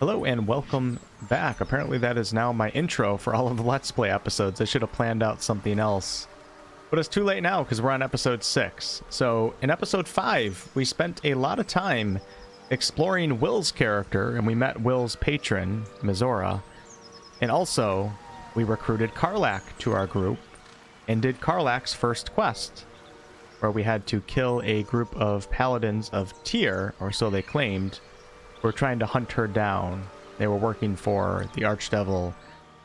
Hello and welcome back. Apparently that is now my intro for all of the Let's Play episodes. I should have planned out something else. But it's too late now because we're on episode 6. So in episode 5, we spent a lot of time exploring Will's character, and we met Will's patron, Mizora. And also, we recruited Karlach to our group and did Karlach's first quest, where we had to kill a group of paladins of Tyr, or so they claimed. We're trying to hunt her down. They were working for the Archdevil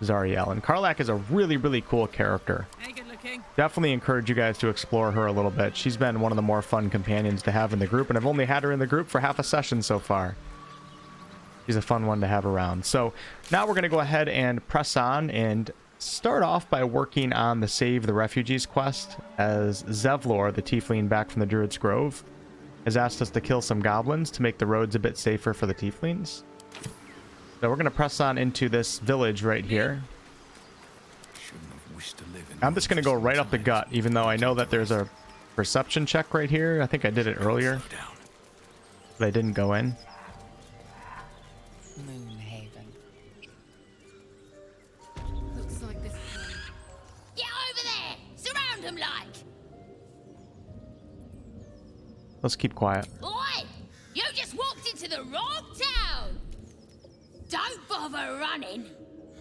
Zariel. And Karlach is a really, really cool character. Hey, good looking. Definitely encourage you guys to explore her a little bit. She's been one of the more fun companions to have in the group, and I've only had her in the group for half a session so far. She's a fun one to have around. So now we're going to go ahead and press on and start off by working on the Save the Refugees quest, as Zevlor, the tiefling back from the Druid's Grove, has asked us to kill some goblins to make the roads a bit safer for the tieflings. So we're going to press on into this village right here. I'm just going to go right up the gut, even though I know that there's a perception check right here. I think I did it earlier, but I didn't go in. Moonhaven. Looks like this. Get over there! Surround him like! Let's keep quiet. Oi! You just walked into the wrong town! Don't bother running.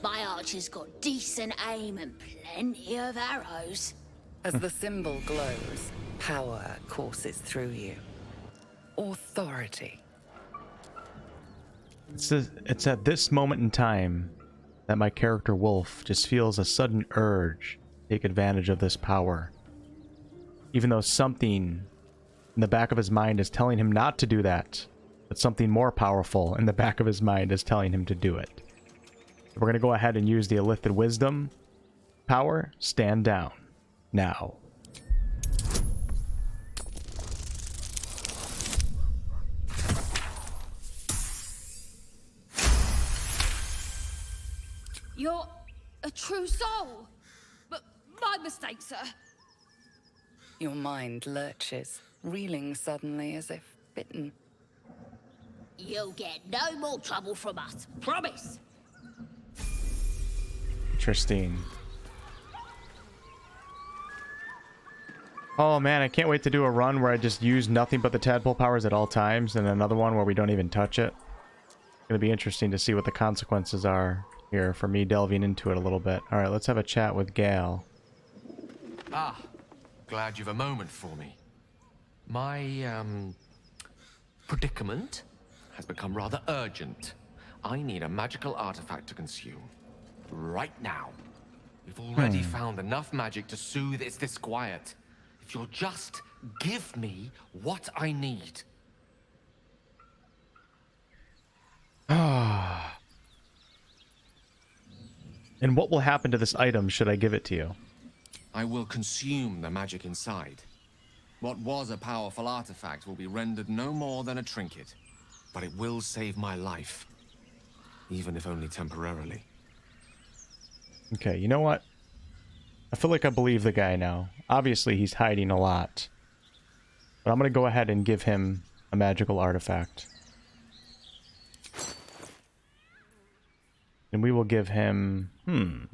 My archer's got decent aim and plenty of arrows. As the symbol glows, power courses through you. Authority. It's at this moment in time that my character Wolf just feels a sudden urge to take advantage of this power. Even though something in the back of his mind is telling him not to do that, but something more powerful in the back of his mind is telling him to do it. We're going to go ahead and use the Illithid Wisdom power. Stand down. Now. You're a true soul. But my mistake, sir. Your mind lurches, reeling suddenly as if bitten. You'll get no more trouble from us, promise. Interesting. Oh man, I can't wait to do a run where I just use nothing but the tadpole powers at all times, and another one where we don't even touch it. It's going to be interesting to see what the consequences are here for me delving into it a little bit. Alright, let's have a chat with Gale. Ah, glad you've a moment for me. My, predicament has become rather urgent. I need a magical artifact to consume. Right now. We've already found enough magic to soothe its disquiet. If you'll just give me what I need. And what will happen to this item should I give it to you? I will consume the magic inside. What was a powerful artifact will be rendered no more than a trinket. But it will save my life. Even if only temporarily. Okay, you know what? I feel like I believe the guy now. Obviously, he's hiding a lot. But I'm going to go ahead and give him a magical artifact. And we will give him... We'll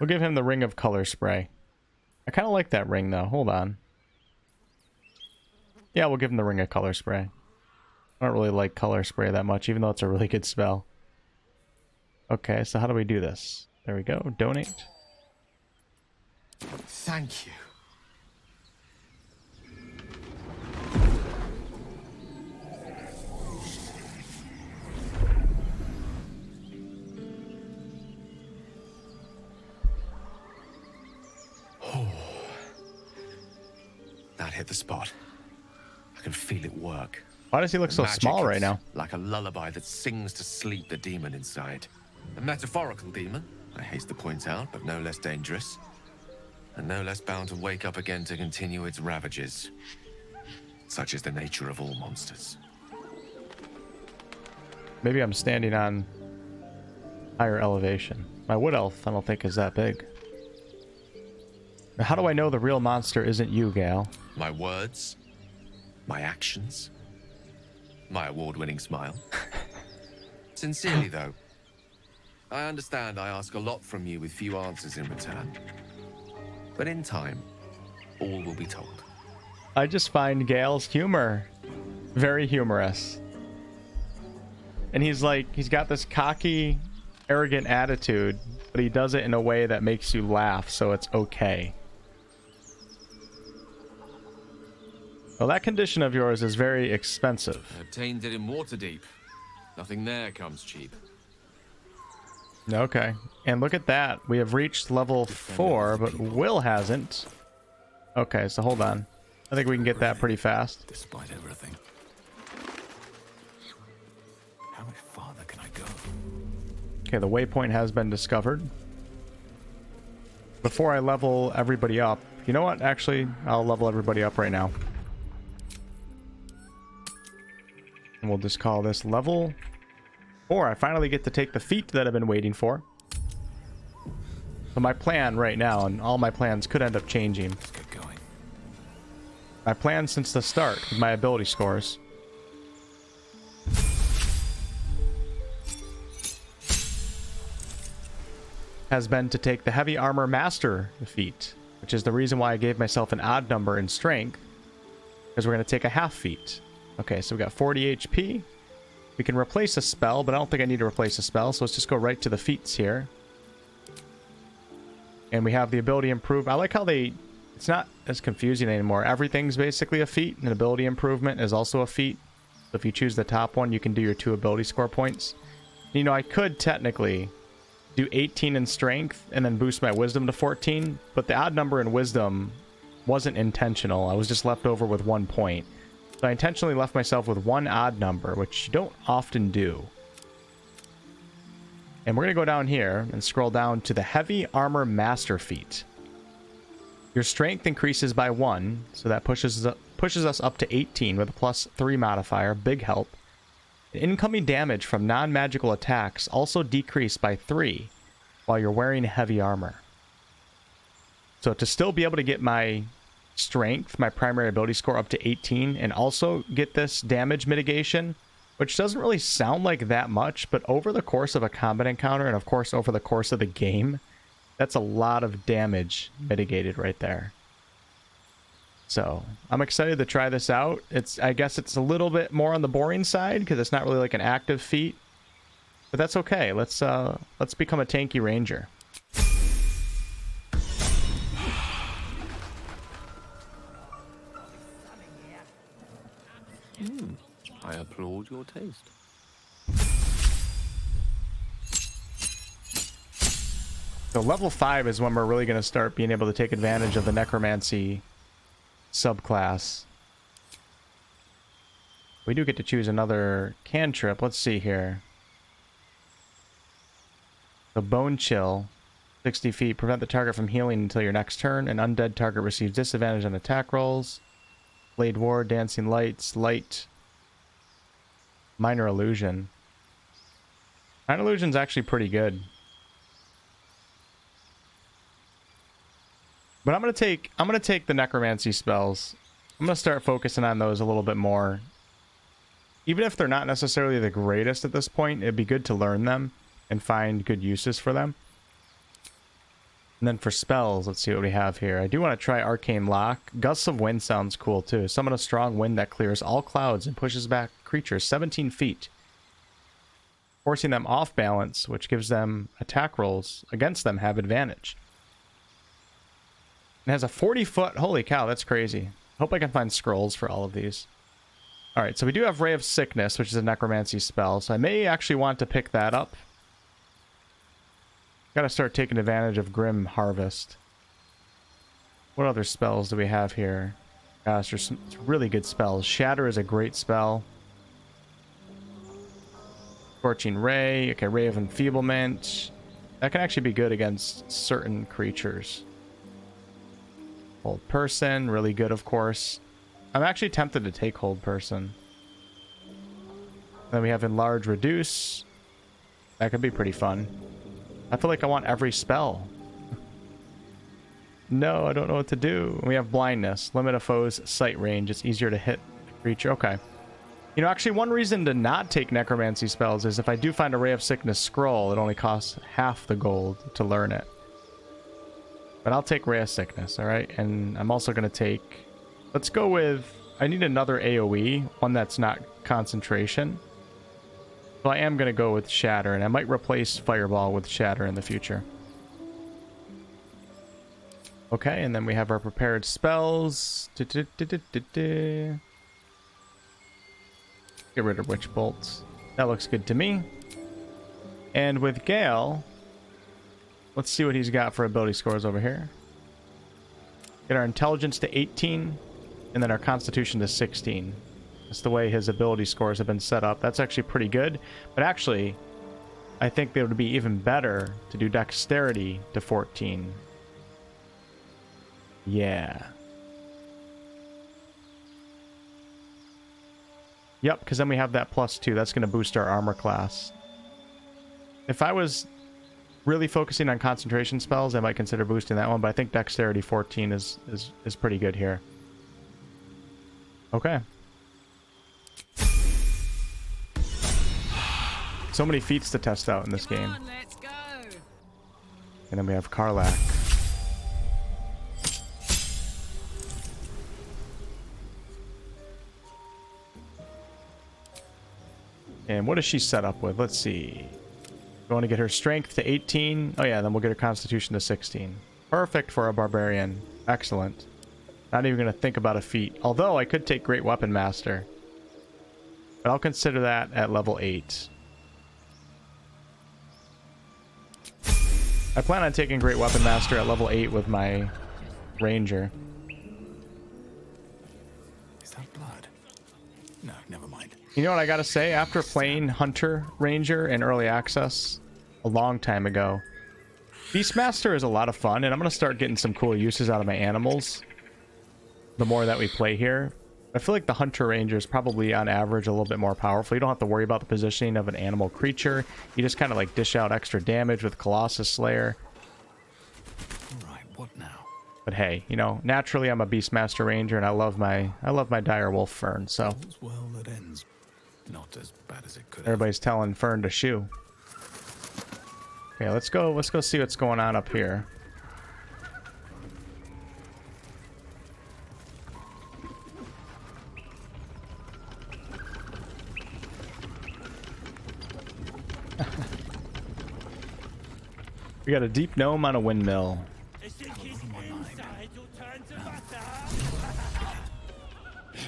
give him the Ring of Color Spray. I kind of like that ring, though. Hold on. Yeah, we'll give him the Ring of Color Spray. I don't really like Color Spray that much, even though it's a really good spell. Okay, so how do we do this? There we go. Donate. Thank you. Oh. That hit the spot. I can feel it work. Why does he look so Magic small is right now? Like a lullaby that sings to sleep the demon inside. A metaphorical demon, I haste to point out, but no less dangerous. And no less bound to wake up again to continue its ravages. Such is the nature of all monsters. Maybe I'm standing on higher elevation. My wood elf, I don't think, is that big. Now, how do I know the real monster isn't you, Gale? My words, my actions, my award-winning smile. Sincerely, though, I understand I ask a lot from you with few answers in return. But in time, all will be told. I just find Gale's humor very humorous. And he's got this cocky, arrogant attitude, but he does it in a way that makes you laugh, so it's okay. Well, that condition of yours is very expensive. I obtained it in Waterdeep. Nothing there comes cheap. Okay. And look at that. We have reached level 4, but Will hasn't. Okay, so hold on. I think we can get that pretty fast. Despite everything. How much farther can I go? Okay, the waypoint has been discovered. Before I level everybody up, you know what? Actually, I'll level everybody up right now. And we'll just call this level 4. I finally get to take the feat that I've been waiting for. So my plan right now, and all my plans could end up changing. Let's get going. My plan since the start with my ability scores has been to take the heavy armor master feat, which is the reason why I gave myself an odd number in strength, because we're going to take a half feat. Okay, so we got 40 HP. We can replace a spell, but I don't think I need to replace a spell, so let's just go right to the feats here. And we have the ability improve. I like how it's not as confusing anymore. Everything's basically a feat, and ability improvement is also a feat. So if you choose the top one, you can do your 2 ability score points. You know, I could technically do 18 in strength and then boost my wisdom to 14, but the odd number in wisdom wasn't intentional. I was just left over with 1 point. So I intentionally left myself with 1 odd number, which you don't often do. And we're going to go down here and scroll down to the Heavy Armor Master feat. Your strength increases by 1, so that pushes us up to 18 with a +3 modifier, big help. Incoming damage from non-magical attacks also decrease by 3 while you're wearing heavy armor. So to still be able to get my strength, my primary ability score, up to 18, and also get this damage mitigation, which doesn't really sound like that much, but over the course of a combat encounter, and of course over the course of the game, that's a lot of damage mitigated right there. So I'm excited to try this out. I guess it's a little bit more on the boring side because it's not really like an active feat, but that's okay. Let's become a tanky ranger. I applaud your taste. So level 5 is when we're really going to start being able to take advantage of the necromancy subclass. We do get to choose another cantrip. Let's see here. The Bone Chill, 60 feet. Prevent the target from healing until your next turn. An undead target receives disadvantage on attack rolls. Blade Ward, Dancing Lights, Light. Minor Illusion. Minor Illusion's actually pretty good. But I'm gonna take the necromancy spells. I'm gonna start focusing on those a little bit more. Even if they're not necessarily the greatest at this point, it'd be good to learn them and find good uses for them. And then for spells, let's see what we have here. I do want to try Arcane Lock. Gusts of Wind sounds cool too. Summon a strong wind that clears all clouds and pushes back creatures 17 feet, forcing them off balance, which gives them attack rolls against them have advantage. It has a 40-foot... Holy cow, that's crazy. Hope I can find scrolls for all of these. Alright, so we do have Ray of Sickness, which is a necromancy spell, so I may actually want to pick that up. Gotta start taking advantage of Grim Harvest. What other spells do we have here? Gosh, there's some really good spells. Shatter is a great spell. Scorching Ray. Okay, Ray of Enfeeblement. That can actually be good against certain creatures. Hold Person, really good, of course. I'm actually tempted to take Hold Person. Then we have Enlarge Reduce. That could be pretty fun. I feel like I want every spell. No, I don't know what to do. We have Blindness. Limit a foe's sight range. It's easier to hit a creature. Okay. You You know, actually, one reason to not take necromancy spells is if I do find a Ray of Sickness scroll, it only costs half the gold to learn it. But I'll take Ray of Sickness, alright? And I'm also going to take... Let's go with... I need another AoE, one that's not concentration. So I am going to go with Shatter, and I might replace Fireball with Shatter in the future. Okay, and then we have our prepared spells. Get rid of Witch Bolts. That looks good to me. And with Gale... Let's see what he's got for ability scores over here. Get our intelligence to 18, and then our constitution to 16. That's the way his ability scores have been set up. That's actually pretty good. But actually, I think it would be even better to do dexterity to 14. Yeah. Yep, because then we have that +2. That's going to boost our armor class. If I was really focusing on concentration spells, I might consider boosting that one, but I think dexterity 14 is pretty good here. Okay. So many feats to test out in this game. Let's go. And then we have Karlach. And what is she set up with? Let's see. We want to get her strength to 18. Oh yeah, then we'll get her constitution to 16. Perfect for a barbarian. Excellent. Not even going to think about a feat. Although I could take Great Weapon Master. But I'll consider that at level 8. I plan on taking Great Weapon Master at level 8 with my Ranger. Is that blood? No, never mind. You know what I gotta say? After playing Hunter Ranger in early access a long time ago, Beastmaster is a lot of fun, and I'm gonna start getting some cool uses out of my animals the more that we play here. I feel like the Hunter Ranger is probably on average a little bit more powerful. You don't have to worry about the positioning of an animal creature. You just kind of like dish out extra damage with Colossus Slayer. Right, what now? But hey, you know, naturally I'm a Beastmaster Ranger, and I love my dire wolf Fern. So All's well that ends. Not as bad as it could have. everybody's telling Fern to shoo. Okay, let's go see what's going on up here. We got a deep gnome on a windmill.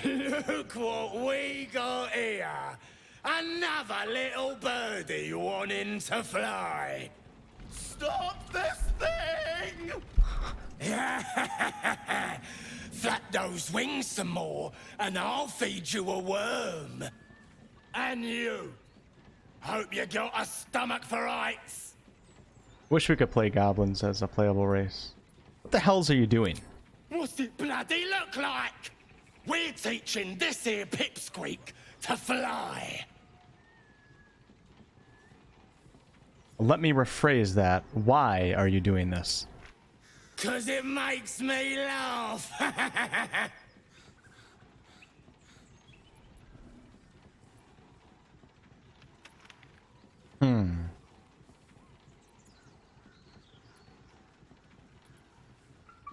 Look what we got here. Another little birdie wanting to fly. Stop this thing! Flap those wings some more, and I'll feed you a worm. And you. Hope you got a stomach for heights. Wish we could play goblins as a playable race. What the hells are you doing? What's it bloody look like? We're teaching this here pipsqueak to fly. Let me rephrase that. Why are you doing this? 'Cause it makes me laugh.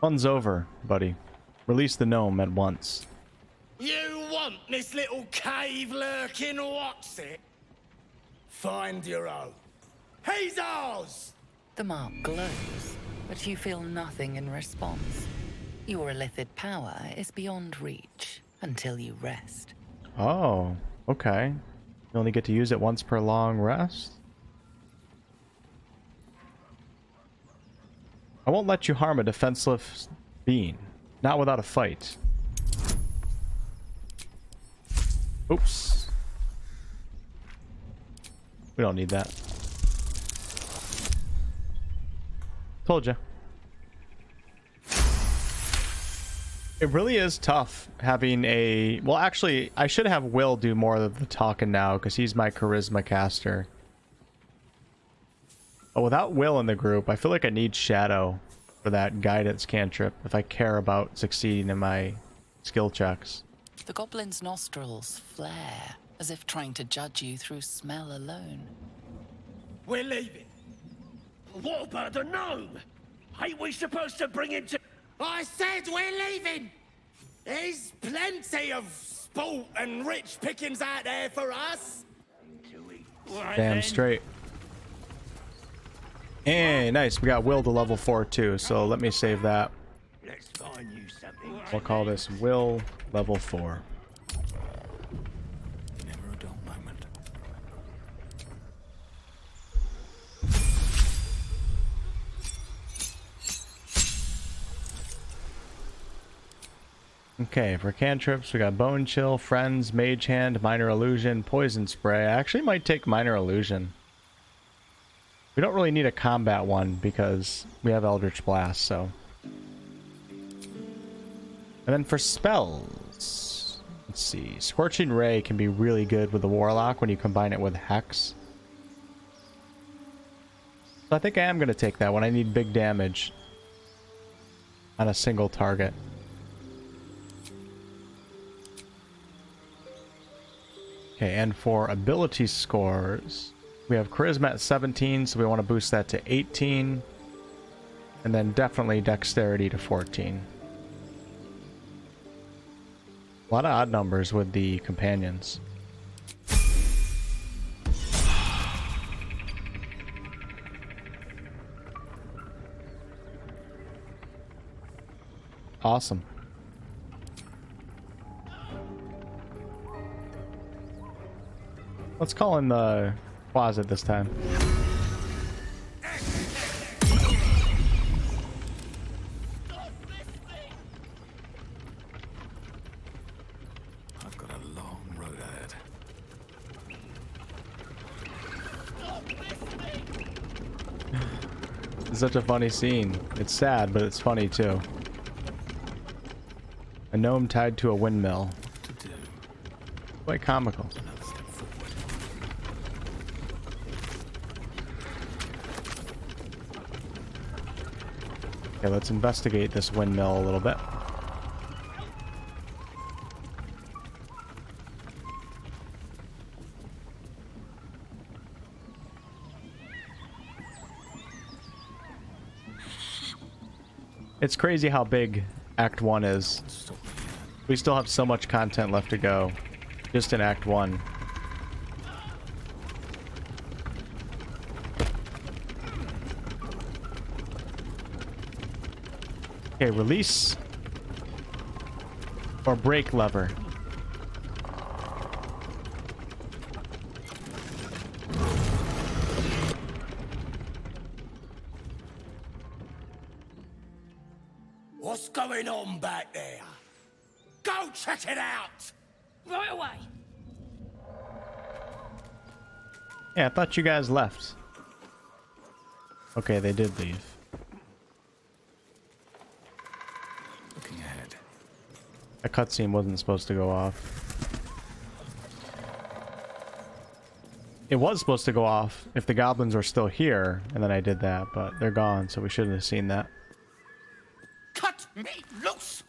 Fun's over, buddy. Release the gnome at once. You want this little cave lurking what's it? Find your own. He's ours! The mark glows, but you feel nothing in response. Your illithid power is beyond reach until you rest. Oh, okay. You only get to use it once per long rest? I won't let you harm a defenseless being. Not without a fight. Oops. We don't need that. Told ya. It really is tough having a... Well, actually, I should have Will do more of the talking now, because he's my charisma caster. But without Will in the group, I feel like I need Shadow for that guidance cantrip if I care about succeeding in my skill checks. The goblin's nostrils flare, as if trying to judge you through smell alone. We're leaving. What about the gnome? Ain't we supposed to bring him to... I said we're leaving! There's plenty of sport and rich pickings out there for us. Right Damn then. straight. Hey, nice. We got Will to level 4 too, so let me save that. Let's find you something. We'll call this Will level 4. Never a dull moment. Okay, for cantrips, we got Bone Chill, Friends, Mage Hand, Minor Illusion, Poison Spray. I actually might take Minor Illusion. We don't really need a combat one because we have Eldritch Blast, so. And then for spells, let's see. Scorching Ray can be really good with the Warlock when you combine it with Hex. So I think I am going to take that one. I need big damage on a single target. Okay, and for ability scores, we have Charisma at 17, so we want to boost that to 18. And then definitely Dexterity to 14. A lot of odd numbers with the companions. Awesome. Let's call in the closet this time. I've got a long road ahead. It's such a funny scene. It's sad, but it's funny too. A gnome tied to a windmill. To do. Quite comical. Another step forward. Okay, let's investigate this windmill a little bit. It's crazy how big Act 1 is. Stop me. We still have so much content left to go, just in Act 1. Okay, release or break lever. What's going on back there? Go check it out! Right away. Yeah, I thought you guys left. Okay, they did leave. Looking ahead. A cutscene wasn't supposed to go off. It was supposed to go off if the goblins were still here, and then I did that, but they're gone, so we shouldn't have seen that. Cut me loose!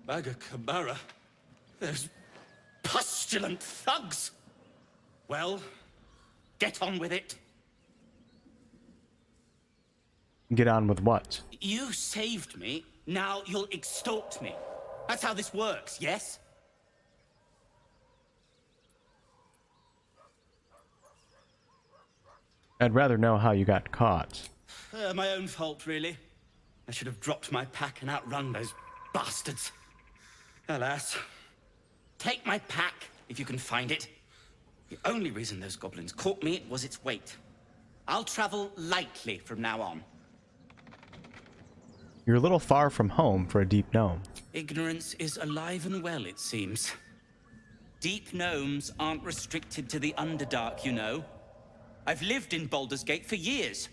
Bagakabara. There's pustulant thugs. Well, get on with it. Get on with what? You saved me, now you'll extort me. That's how this works, yes? I'd rather know how you got caught. My own fault, really. I should have dropped my pack and outrun those bastards. Alas. Take my pack, if you can find it. The only reason those goblins caught me was its weight. I'll travel lightly from now on. You're a little far from home for a deep gnome. Ignorance is alive and well, it seems. Deep gnomes aren't restricted to the Underdark, you know. I've lived in Baldur's Gate for years.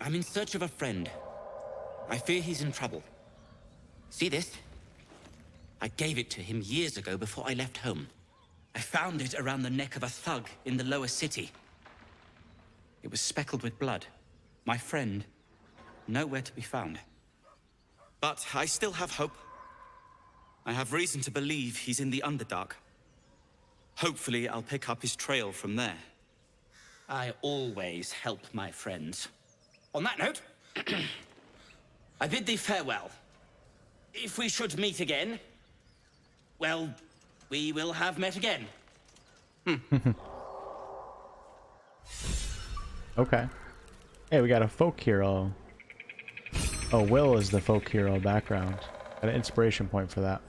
I'm in search of a friend. I fear he's in trouble. See this? I gave it to him years ago before I left home. I found it around the neck of a thug in the lower city. It was speckled with blood. my friend, nowhere to be found. But I still have hope. I have reason to believe he's in the Underdark. Hopefully, I'll pick up his trail from there. I always help my friends. On that note, I bid thee farewell. If we should meet again, well, we will have met again. Okay. Hey, we got a folk hero. Oh, Will is the folk hero background. Got an inspiration point for that.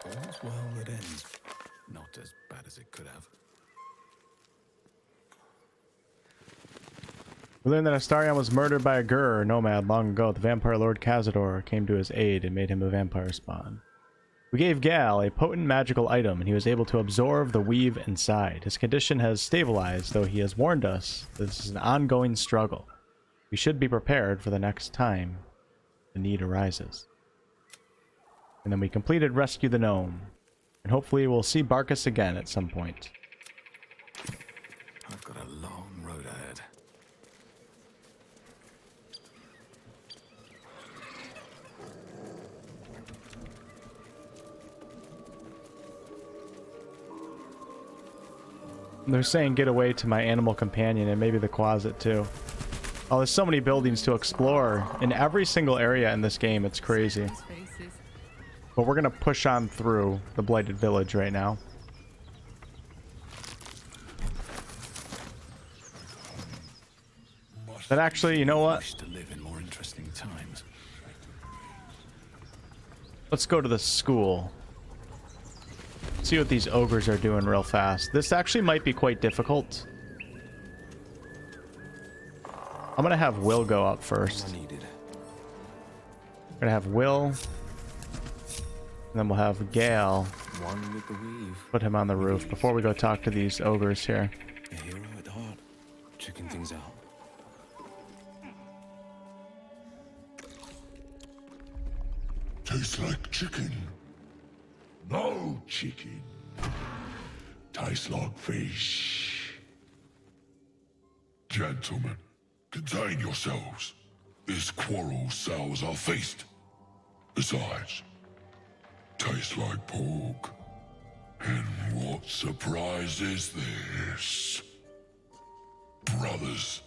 All's well that ends. Not as bad as it could have. We learned that Astarion was murdered by a Gur nomad long ago. The vampire Lord Cazador came to his aid and made him a vampire spawn. We gave Gal a potent magical item, and he was able to absorb the weave inside. His condition has stabilized, though he has warned us this is an ongoing struggle. We should be prepared for the next time the need arises. And then we completed Rescue the Gnome. And hopefully we'll see Barkus again at some point. I've got a long road ahead. They're saying get away to my animal companion and maybe the closet too. Oh, there's so many buildings to explore in every single area in this game. It's crazy. But we're gonna push on through the Blighted Village right now. But actually, you know what? To live in more interesting times. Let's go to the school. See what these ogres are doing real fast. This actually might be quite difficult. I'm gonna have Will go up first. I'm gonna have Will. And then we'll have Gale. One with the weave. Put him on the roof before we go talk to these ogres here. A hero at heart. Checking things out. Tastes like chicken. No chicken. Tastes like fish. Gentlemen, contain yourselves. This quarrel sours our feast. Besides, tastes like pork. And what surprise is this? Brothers,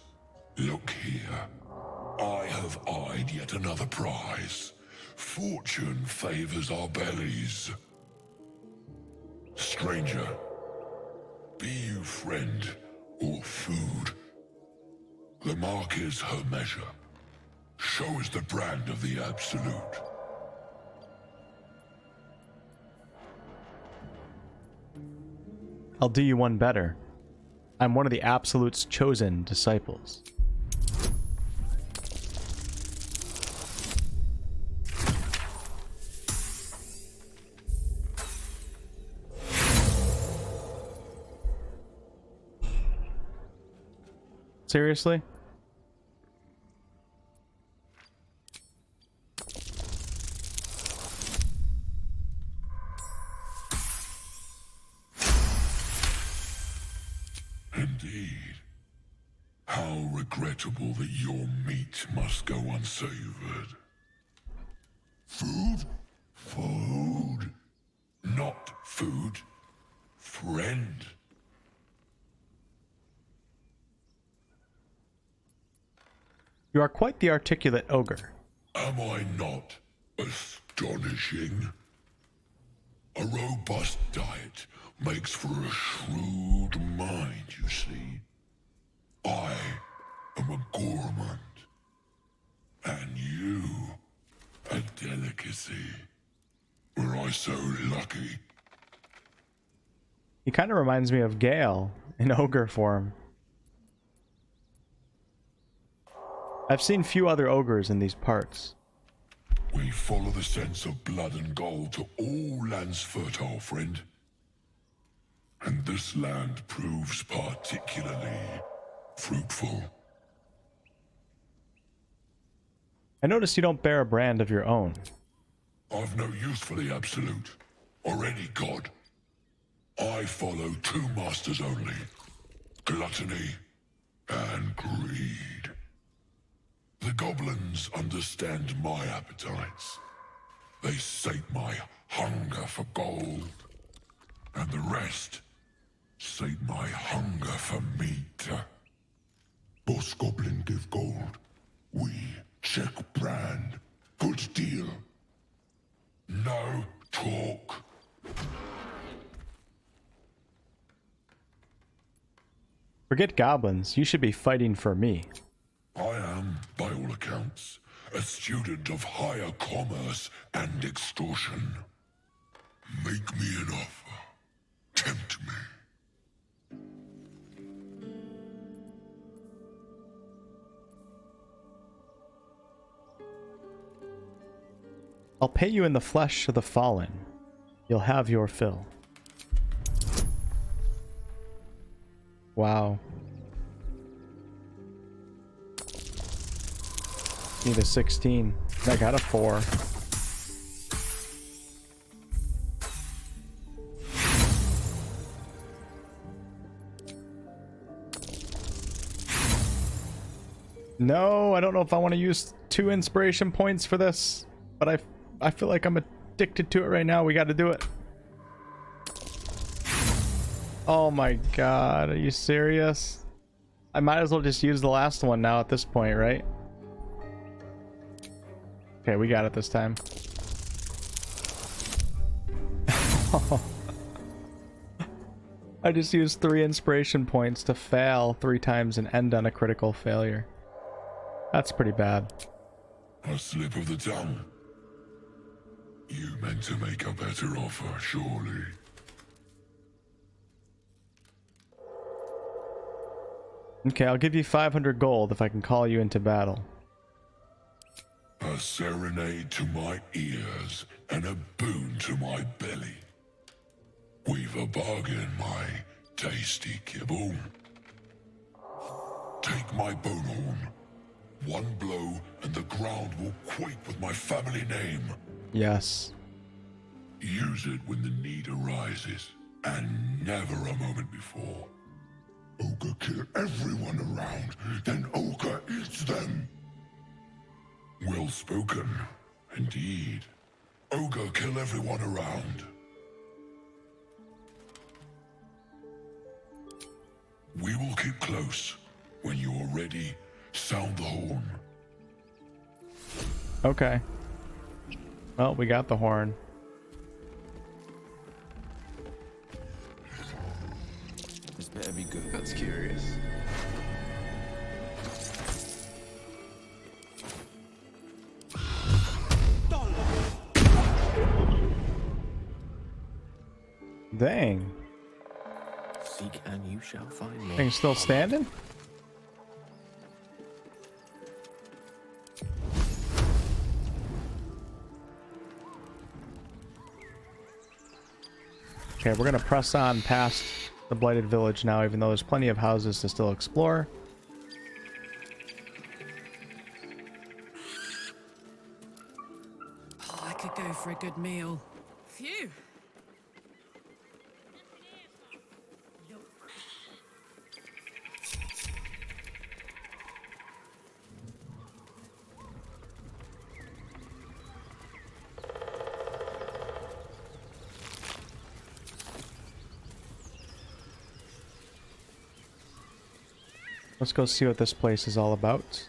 look here. I have eyed yet another prize. Fortune favors our bellies. Stranger, be you friend or food. The mark is her measure. Show us the brand of the absolute. I'll do you one better. I'm one of the Absolute's chosen disciples. Seriously? Indeed. How regrettable that your meat must go unsavored. Food? Food. Not food. Friend. You are quite the articulate ogre. Am I not astonishing? A robust diet makes for a shrewd mind, you see. I am a gourmand. And you, a delicacy. Were I so lucky? He kind of reminds me of Gale in ogre form. I've seen few other ogres in these parts. We follow the sense of blood and gold to all lands fertile, friend. And this land proves particularly fruitful. I noticed you don't bear a brand of your own. I've no use for the Absolute, or any god. I follow two masters only, gluttony and greed. The goblins understand my appetites. They sate my hunger for gold, and the rest sate my hunger for meat. Boss Goblin give gold, we check brand. Good deal. No talk. Forget goblins. You should be fighting for me. I am, by all accounts, a student of higher commerce and extortion. Make me an offer. Tempt me. I'll pay you in the flesh of the fallen. You'll have your fill. Wow. Need a 16. I got a 4. No, I don't know if I want to use 2 inspiration points for this, but I feel like I'm addicted to it right now. We got to do it. Oh my god, are you serious? I might as well just use the last one now at this point, right? Okay, we got it this time. I just used 3 inspiration points to fail 3 times and end on a critical failure. That's pretty bad. A slip of the tongue. You meant to make a better offer, surely. Okay, I'll give you 500 gold if I can call you into battle. A serenade to my ears and a boon to my belly. We've a bargain, my tasty kibble. Take my bone horn. One blow and the ground will quake with my family name. Yes. Use it when the need arises, and never a moment before. Ogre kill everyone around, then Ogre eats them. Well spoken, indeed. Ogre kill everyone around. We will keep close. When you are ready, sound the horn. Okay. Well, we got the horn. This better be good. That's curious. Dang. Seek and you shall find me. Thing's still standing? Okay, we're gonna press on past the blighted village now, even though there's plenty of houses to still explore. Oh, I could go for a good meal. Phew. Let's go see what this place is all about.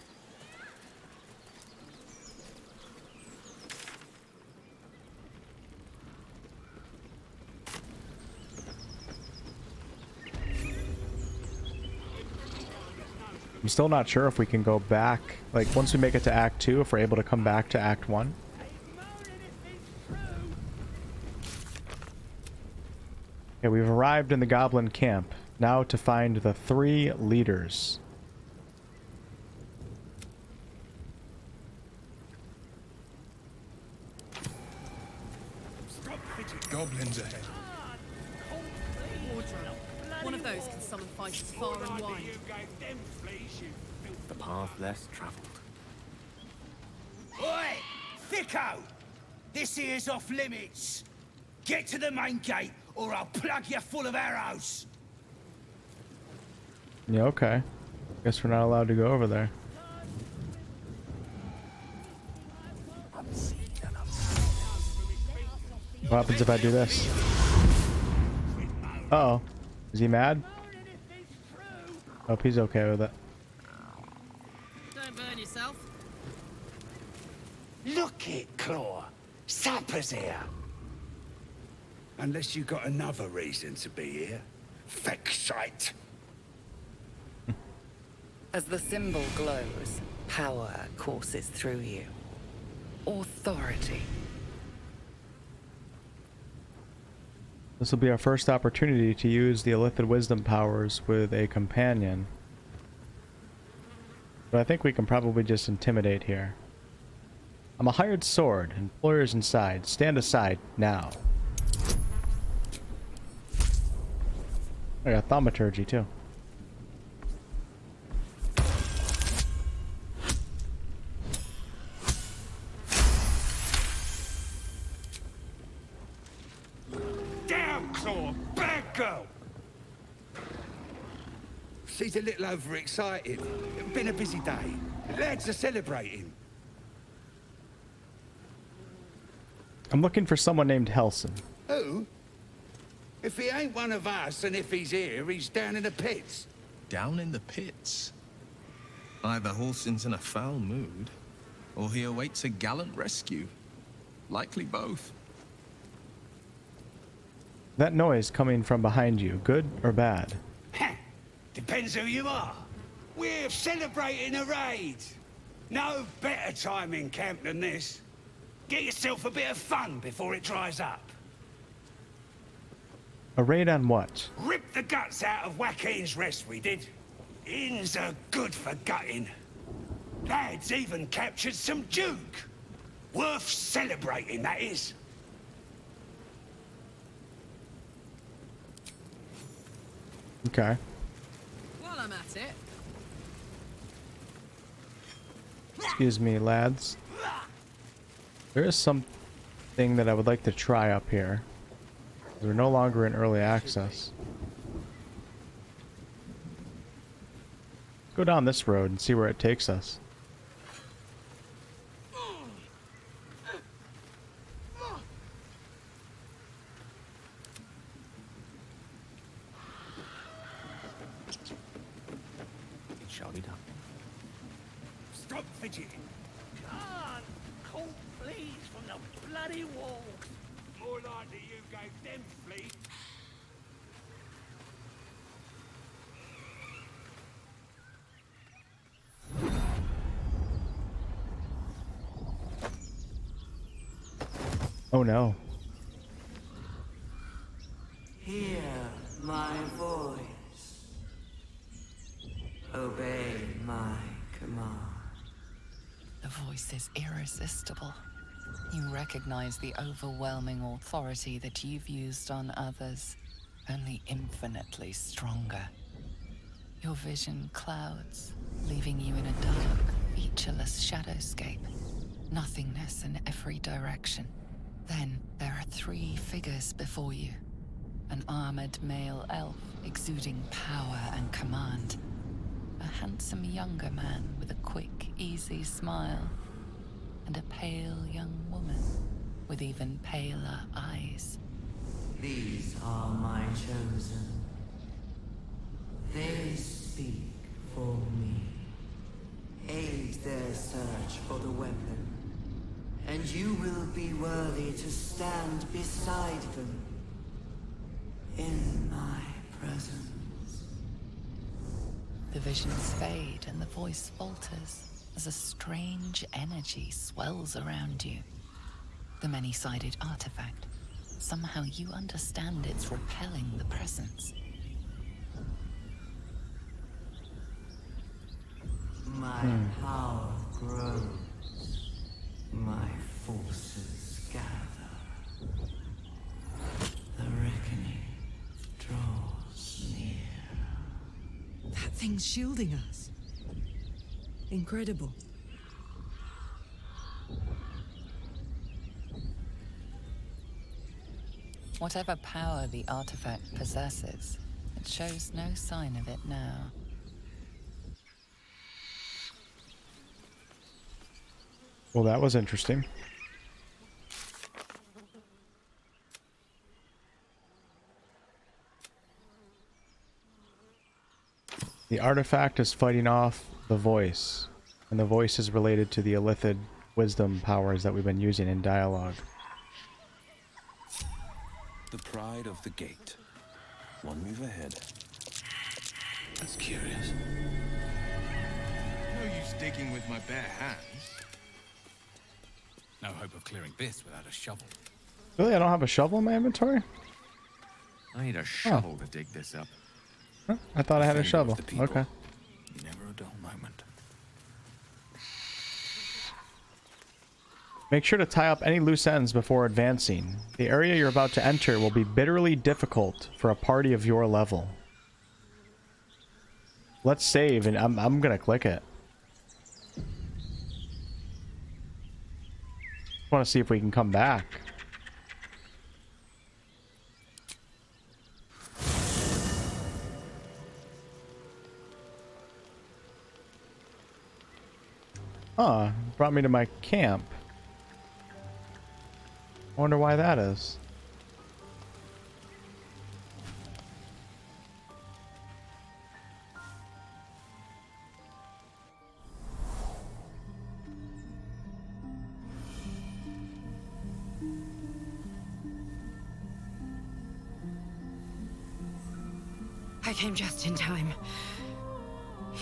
I'm still not sure if we can go back, like once we make it to Act 2, if we're able to come back to Act 1. Okay, we've arrived in the goblin camp. Now to find the 3 leaders. Goblins ahead. knows can summon fighters far and wide. The path less traveled. Oi! Thicko! This here's off limits. Get to the main gate, or I'll plug you full of arrows. Yeah, okay. Guess we're not allowed to go over there. What happens if I do this? Uh-oh. Is he mad? Hope he's okay with it. Don't burn yourself. Look it, Claw. Sapper's here. Unless you got another reason to be here. Fexite. As the symbol glows, power courses through you. Authority. This will be our first opportunity to use the Illithid wisdom powers with a companion. But I think we can probably just intimidate here. I'm a hired sword. Employers inside. Stand aside now. I got thaumaturgy too. Down, Claw! Bad girl! She's a little overexcited. Been a busy day. Lads are celebrating. I'm looking for someone named Helson. Who? If he ain't one of us, and if he's here, he's down in the pits. Down in the pits? Either Halson's in a foul mood, or he awaits a gallant rescue. Likely both. That noise coming from behind you, good or bad? Depends who you are. We're celebrating a raid. No better time in camp than this. Get yourself a bit of fun before it dries up. A raid on what? Rip the guts out of Joaquin's rest, we did. Inns are good for gutting. Lads even captured some Duke. Worth celebrating, that is. Okay. While I'm at it. Excuse me, lads. There is something that I would like to try up here. We're no longer in early access. Let's go down this road and see where it takes us. It shall be done. Stop fidgeting. Can't call fleas from the bloody walls. More likely you gave them fleas. Oh no. Hear my voice. Obey my command. The voice is irresistible. You recognize the overwhelming authority that you've used on others, only infinitely stronger. Your vision clouds, leaving you in a dark, featureless shadowscape. Nothingness in every direction. Then there are 3 figures before you. An armored male elf exuding power and command. A handsome younger man with a quick, easy smile. And a pale young woman with even paler eyes. These are my chosen. They speak for me. Aid their search for the weapon. And you will be worthy to stand beside them. In my presence. The visions fade and the voice falters as a strange energy swells around you. The many-sided artifact. Somehow you understand it's repelling the presence. My power grows. My forces gather. The reckoning draws near. Something's shielding us. Incredible. Whatever power the artifact possesses, it shows no sign of it now. Well, that was interesting. The artifact is fighting off the voice, and the voice is related to the illithid wisdom powers that we've been using in dialogue. The pride of the gate. One move ahead. That's curious. No use digging with my bare hands. No hope of clearing this without a shovel. Really? I don't have a shovel in my inventory? I need a shovel to dig this up. Huh? I thought I had a shovel. Okay. Never a dull moment. Make sure to tie up any loose ends before advancing. The area you're about to enter will be bitterly difficult for a party of your level. Let's save, and I'm gonna click it. Want to see if we can come back. Huh, brought me to my camp. I wonder why that is. I came just in time.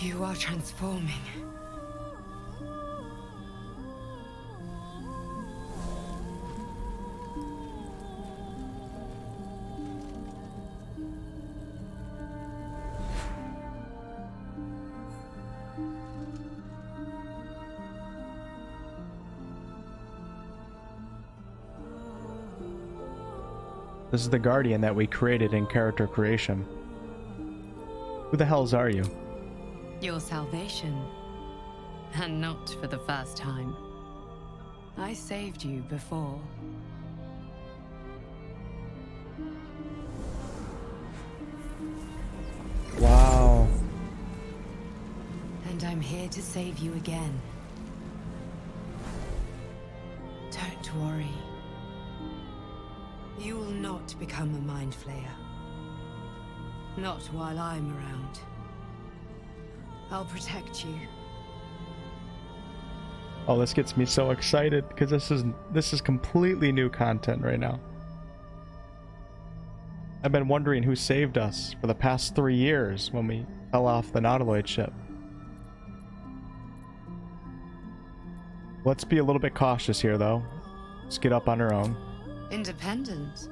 You are transforming. This is the guardian that we created in character creation. Who the hells are you? Your salvation. And not for the first time. I saved you before. Wow. And I'm here to save you again. Don't worry. You will not become a mind flayer. Not while I'm around. I'll protect you. Oh, this gets me so excited because this is completely new content right now. I've been wondering who saved us for the past 3 years when we fell off the Nautiloid ship. Let's be a little bit cautious here, though. Let's get up on our own. Independent.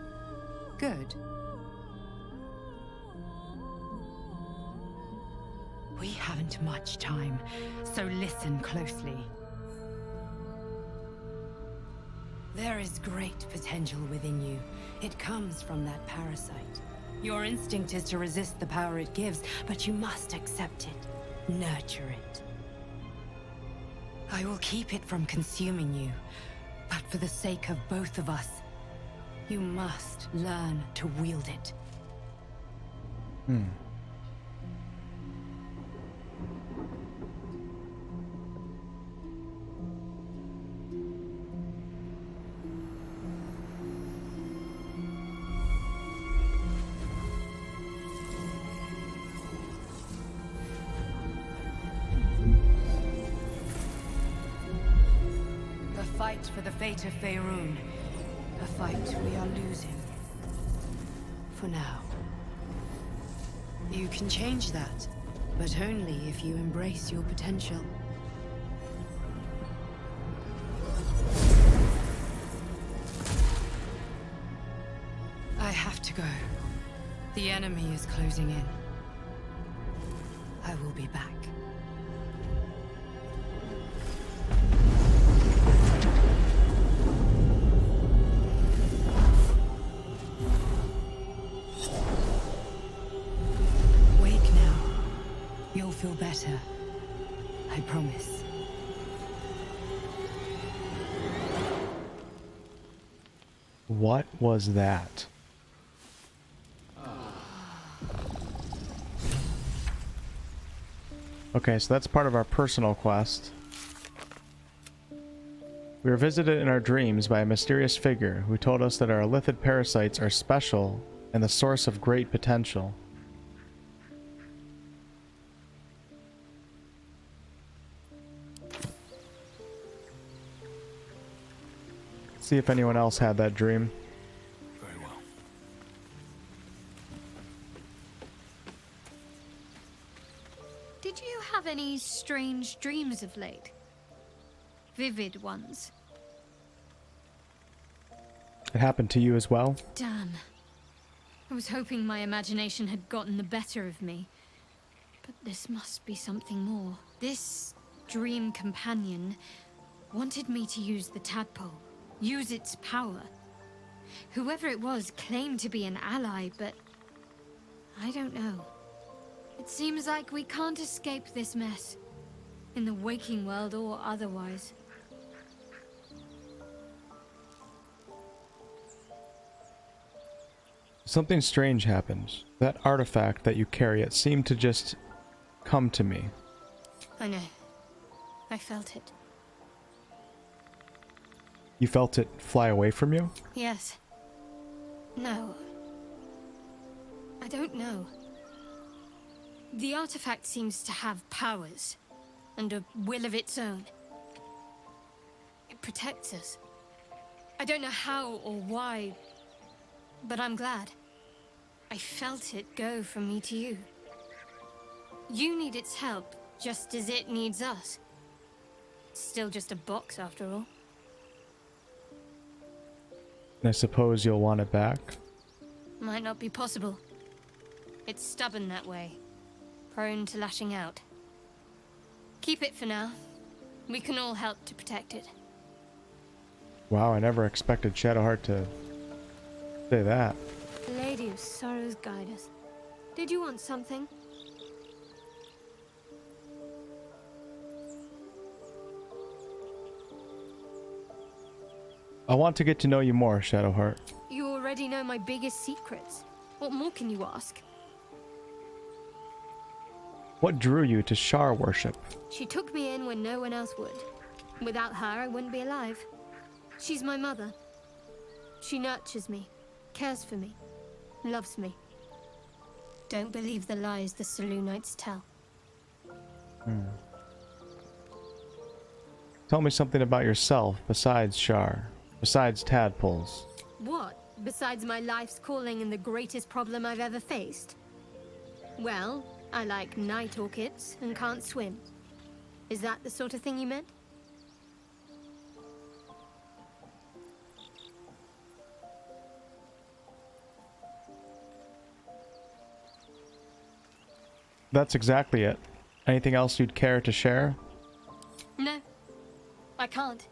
Good. We haven't much time, so listen closely. There is great potential within you. It comes from that parasite. Your instinct is to resist the power it gives, but you must accept it. Nurture it. I will keep it from consuming you, but for the sake of both of us, you must learn to wield it. A fight for the fate of Faerun. A fight we are losing. For now. You can change that, but only if you embrace your potential. I have to go. The enemy is closing in. I will be back. Wake now. Your feel better. I promise. What was that? Okay, so that's part of our personal quest. We were visited in our dreams by a mysterious figure who told us that our illithid parasites are special and the source of great potential. See if anyone else had that dream. Very well. Did you have any strange dreams of late? Vivid ones? It happened to you as well? Damn. I was hoping my imagination had gotten the better of me. But this must be something more. This dream companion wanted me to use the tadpole. Use its power. Whoever it was claimed to be an ally, but I don't know. It seems like we can't escape this mess, in the waking world or otherwise. Something strange happened. That artifact that you carry, it seemed to just come to me. I know. I felt it. You felt it fly away from you? Yes. No. I don't know. The artifact seems to have powers, and a will of its own. It protects us. I don't know how or why, but I'm glad. I felt it go from me to you. You need its help, just as it needs us. It's still just a box, after all. I suppose you'll want it back? Might not be possible. It's stubborn that way. Prone to lashing out. Keep it for now. We can all help to protect it. Wow, I never expected Shadowheart to say that. The Lady of Sorrows guide us. Did you want something? I want to get to know you more, Shadowheart. You already know my biggest secrets. What more can you ask? What drew you to Shar worship? She took me in when no one else would. Without her, I wouldn't be alive. She's my mother. She nurtures me, cares for me, loves me. Don't believe the lies the Selûnites tell. Tell me something about yourself besides Shar, besides tadpoles. What? Besides my life's calling and the greatest problem I've ever faced? Well, I like night orchids and can't swim. Is that the sort of thing you meant? That's exactly it. Anything else you'd care to share? No, I can't.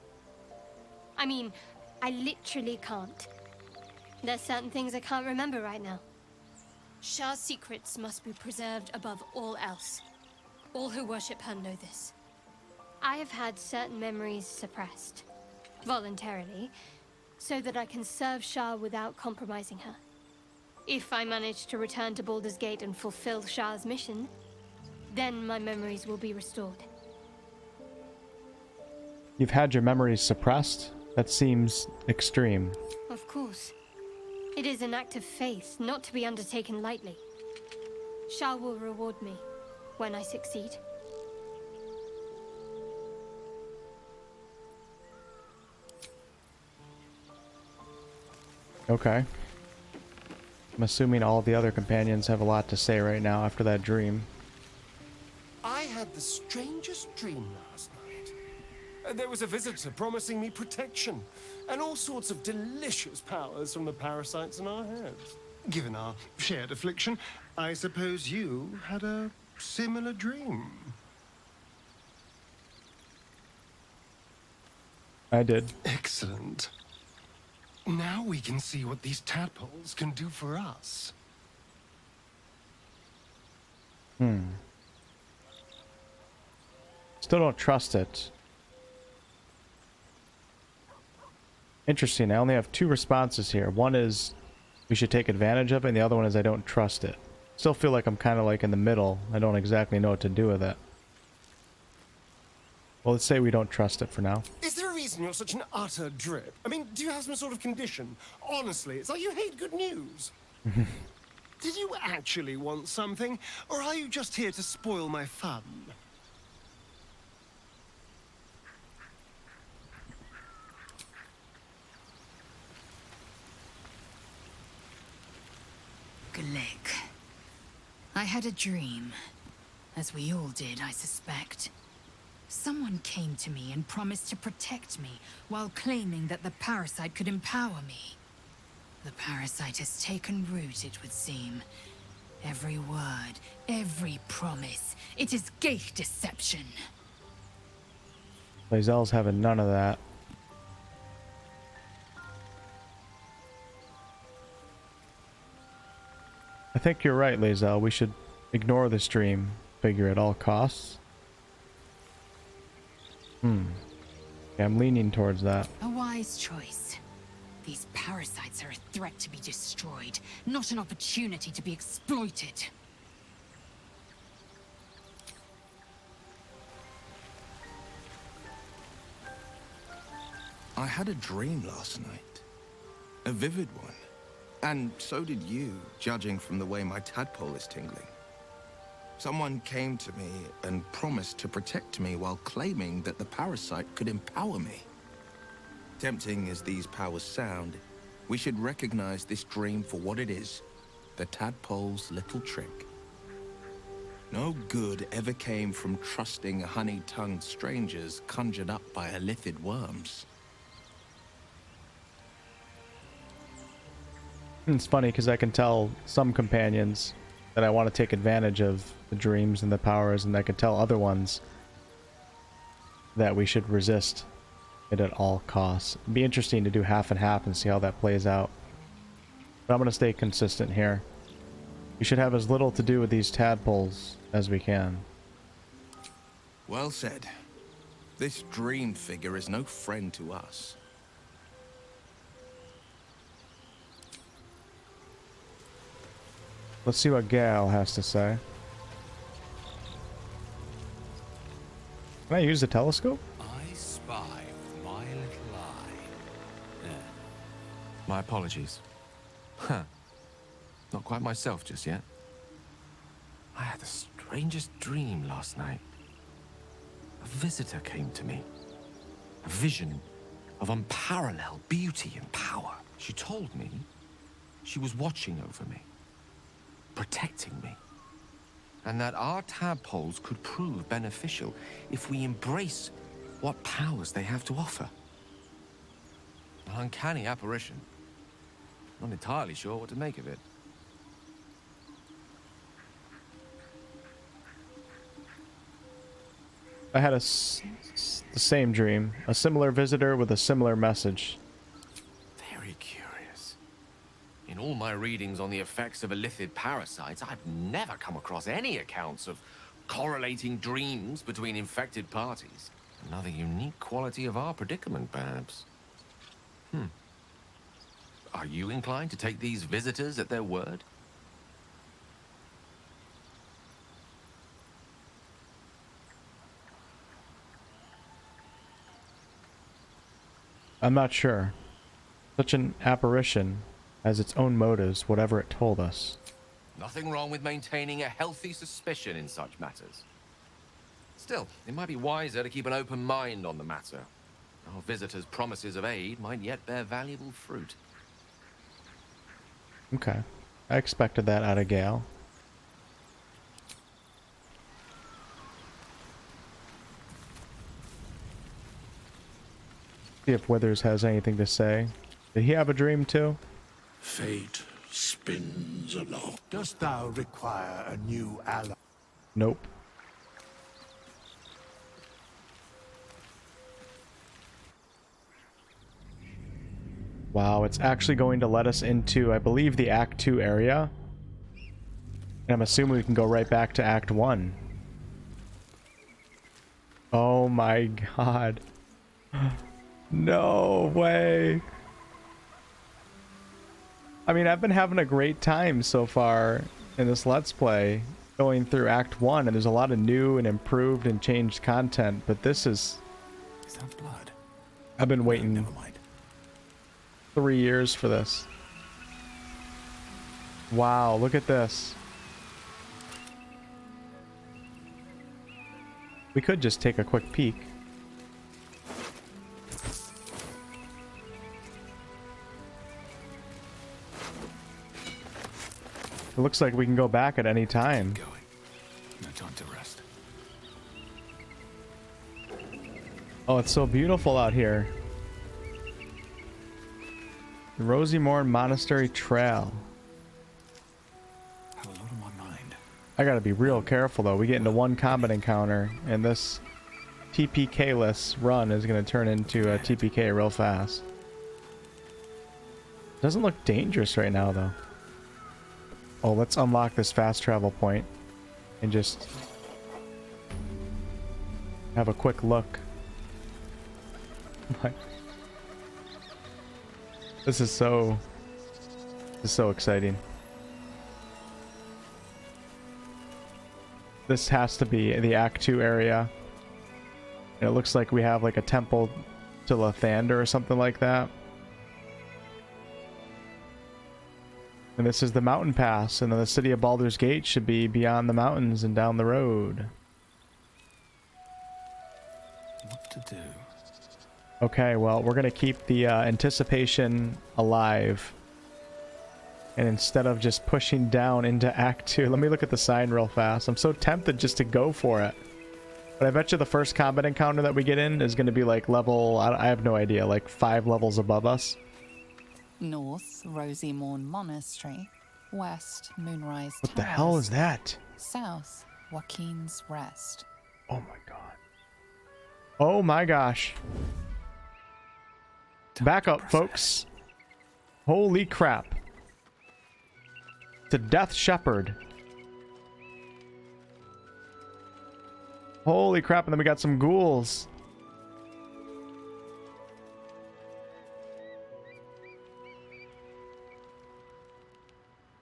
I mean, I literally can't. There's certain things I can't remember right now. Shar's secrets must be preserved above all else. All who worship her know this. I have had certain memories suppressed, voluntarily, so that I can serve Shar without compromising her. If I manage to return to Baldur's Gate and fulfill Shar's mission, then my memories will be restored. You've had your memories suppressed? That seems extreme. Of course. It is an act of faith, not to be undertaken lightly. Shar will reward me when I succeed. Okay. I'm assuming all the other companions have a lot to say right now after that dream. I had the strangest dream last night. There was a visitor promising me protection and all sorts of delicious powers from the parasites in our heads. Given our shared affliction, I suppose you had a similar dream. I did. Excellent. Now we can see what these tadpoles can do for us. Still don't trust it. Interesting. I only have 2 responses here. One is we should take advantage of it, and the other one is I don't trust it. Still feel like I'm kind of like in the middle. I don't exactly know what to do with it. Well, let's say we don't trust it for now. Is there a reason you're such an utter drip? I mean, do you have some sort of condition? Honestly, it's like you hate good news. Did you actually want something, or are you just here to spoil my fun? Glick. I had a dream. As we all did, I suspect. Someone came to me and promised to protect me, while claiming that the parasite could empower me. The parasite has taken root, it would seem. Every word, every promise, it is gate deception. Lae'zel's having none of that. I think you're right, Lae'zel. We should ignore this dream figure at all costs. Yeah, I'm leaning towards that. A wise choice. These parasites are a threat to be destroyed, not an opportunity to be exploited. I had a dream last night. A vivid one. And so did you, judging from the way my tadpole is tingling. Someone came to me and promised to protect me while claiming that the parasite could empower me. Tempting as these powers sound, we should recognize this dream for what it is, the tadpole's little trick. No good ever came from trusting honey-tongued strangers conjured up by illithid worms. It's funny because I can tell some companions that I want to take advantage of the dreams and the powers, and I can tell other ones that we should resist it at all costs. It'd be interesting to do half and half and see how that plays out. But I'm going to stay consistent here. We should have as little to do with these tadpoles as we can. Well said. This dream figure is no friend to us. Let's see what Gal has to say. Can I use the telescope? I spy with my little eye. Yeah. My apologies. Huh. Not quite myself just yet. I had the strangest dream last night. A visitor came to me. A vision of unparalleled beauty and power. She told me she was watching over me, protecting me, and that our tadpoles could prove beneficial if we embrace what powers they have to offer. An uncanny apparition. Not entirely sure what to make of it. I had the same dream. A similar visitor with a similar message. Very curious. In all my readings on the effects of illithid parasites, I've never come across any accounts of correlating dreams between infected parties. Another unique quality of our predicament, perhaps. Are you inclined to take these visitors at their word? I'm not sure. Such an apparition has its own motives, whatever it told us. Nothing wrong with maintaining a healthy suspicion in such matters. Still, it might be wiser to keep an open mind on the matter. Our visitors' promises of aid might yet bear valuable fruit. Okay. I expected that out of Gale. See if Withers has anything to say. Did he have a dream too? Fate spins along. Dost thou require a new ally? Nope. Wow, it's actually going to let us into, I believe, the Act 2 area. And I'm assuming we can go right back to Act 1. Oh my god. No way. I mean, I've been having a great time so far in this Let's Play, going through Act 1, and there's a lot of new and improved and changed content, but this is... Is that blood? I've been waiting Never mind. 3 years for this. Wow, look at this. We could just take a quick peek. It looks like we can go back at any time. No time to rest. Oh, it's so beautiful out here. The Rosymorn Monastery Trail. Have a lot on my mind. I gotta be real careful though. We get into one combat encounter, and this TPK-less run is gonna turn into a TPK real fast. Doesn't look dangerous right now though. Oh, let's unlock this fast travel point and just have a quick look. This is so exciting. This has to be the Act 2 area. And it looks like we have like a temple to Lathander or something like that. And this is the mountain pass, and then the city of Baldur's Gate should be beyond the mountains and down the road. What to do? Okay, well, we're gonna keep the anticipation alive. And instead of just pushing down into Act 2, let me look at the sign real fast. I'm so tempted just to go for it. But I bet you the first combat encounter that we get in is gonna be like level, I have no idea, like 5 levels above us. North, Rosymorn Monastery. West, Moonrise What the hell is that? South, Joaquin's Rest. Oh my god. Oh my gosh. Back up, folks. Holy crap. It's a Death Shepherd. Holy crap, and then we got some ghouls.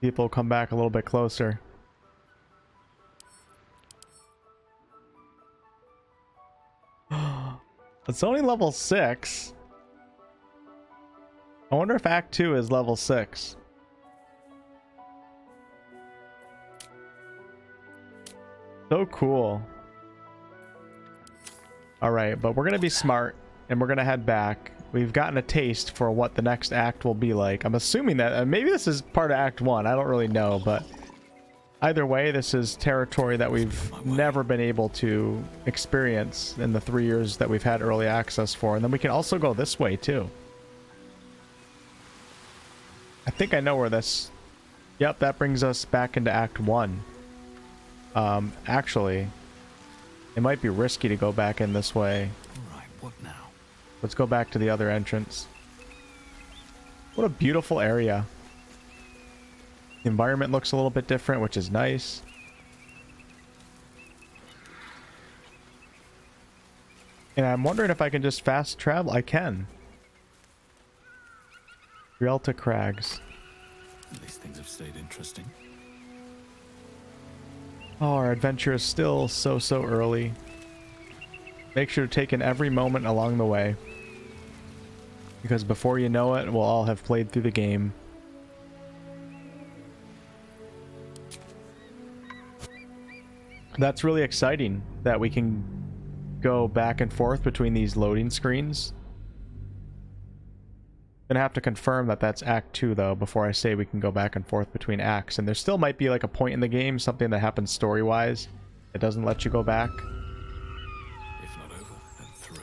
People come back a little bit closer. It's only level 6. I wonder if Act 2 is level 6. So cool. Alright, but we're going to be smart and we're going to head back. We've gotten a taste for what the next act will be like. I'm assuming that maybe this is part of Act 1. I don't really know, but either way, this is territory that we've never been able to experience in the 3 years that we've had early access for. And then we can also go this way too. I think I know where this... Yep, that brings us back into Act 1. Actually, it might be risky to go back in this way. Alright, what now? Let's go back to the other entrance. What a beautiful area. The environment looks a little bit different, which is nice. And I'm wondering if I can just fast travel. I can. Rialta Crags. These things have stayed interesting. Oh, our adventure is still so early. Make sure to take in every moment along the way. Because before you know it, we'll all have played through the game. That's really exciting that we can go back and forth between these loading screens. Gonna have to confirm that that's Act 2 though before I say we can go back and forth between acts. And there still might be like a point in the game, something that happens story-wise, that doesn't let you go back. If not over, then through.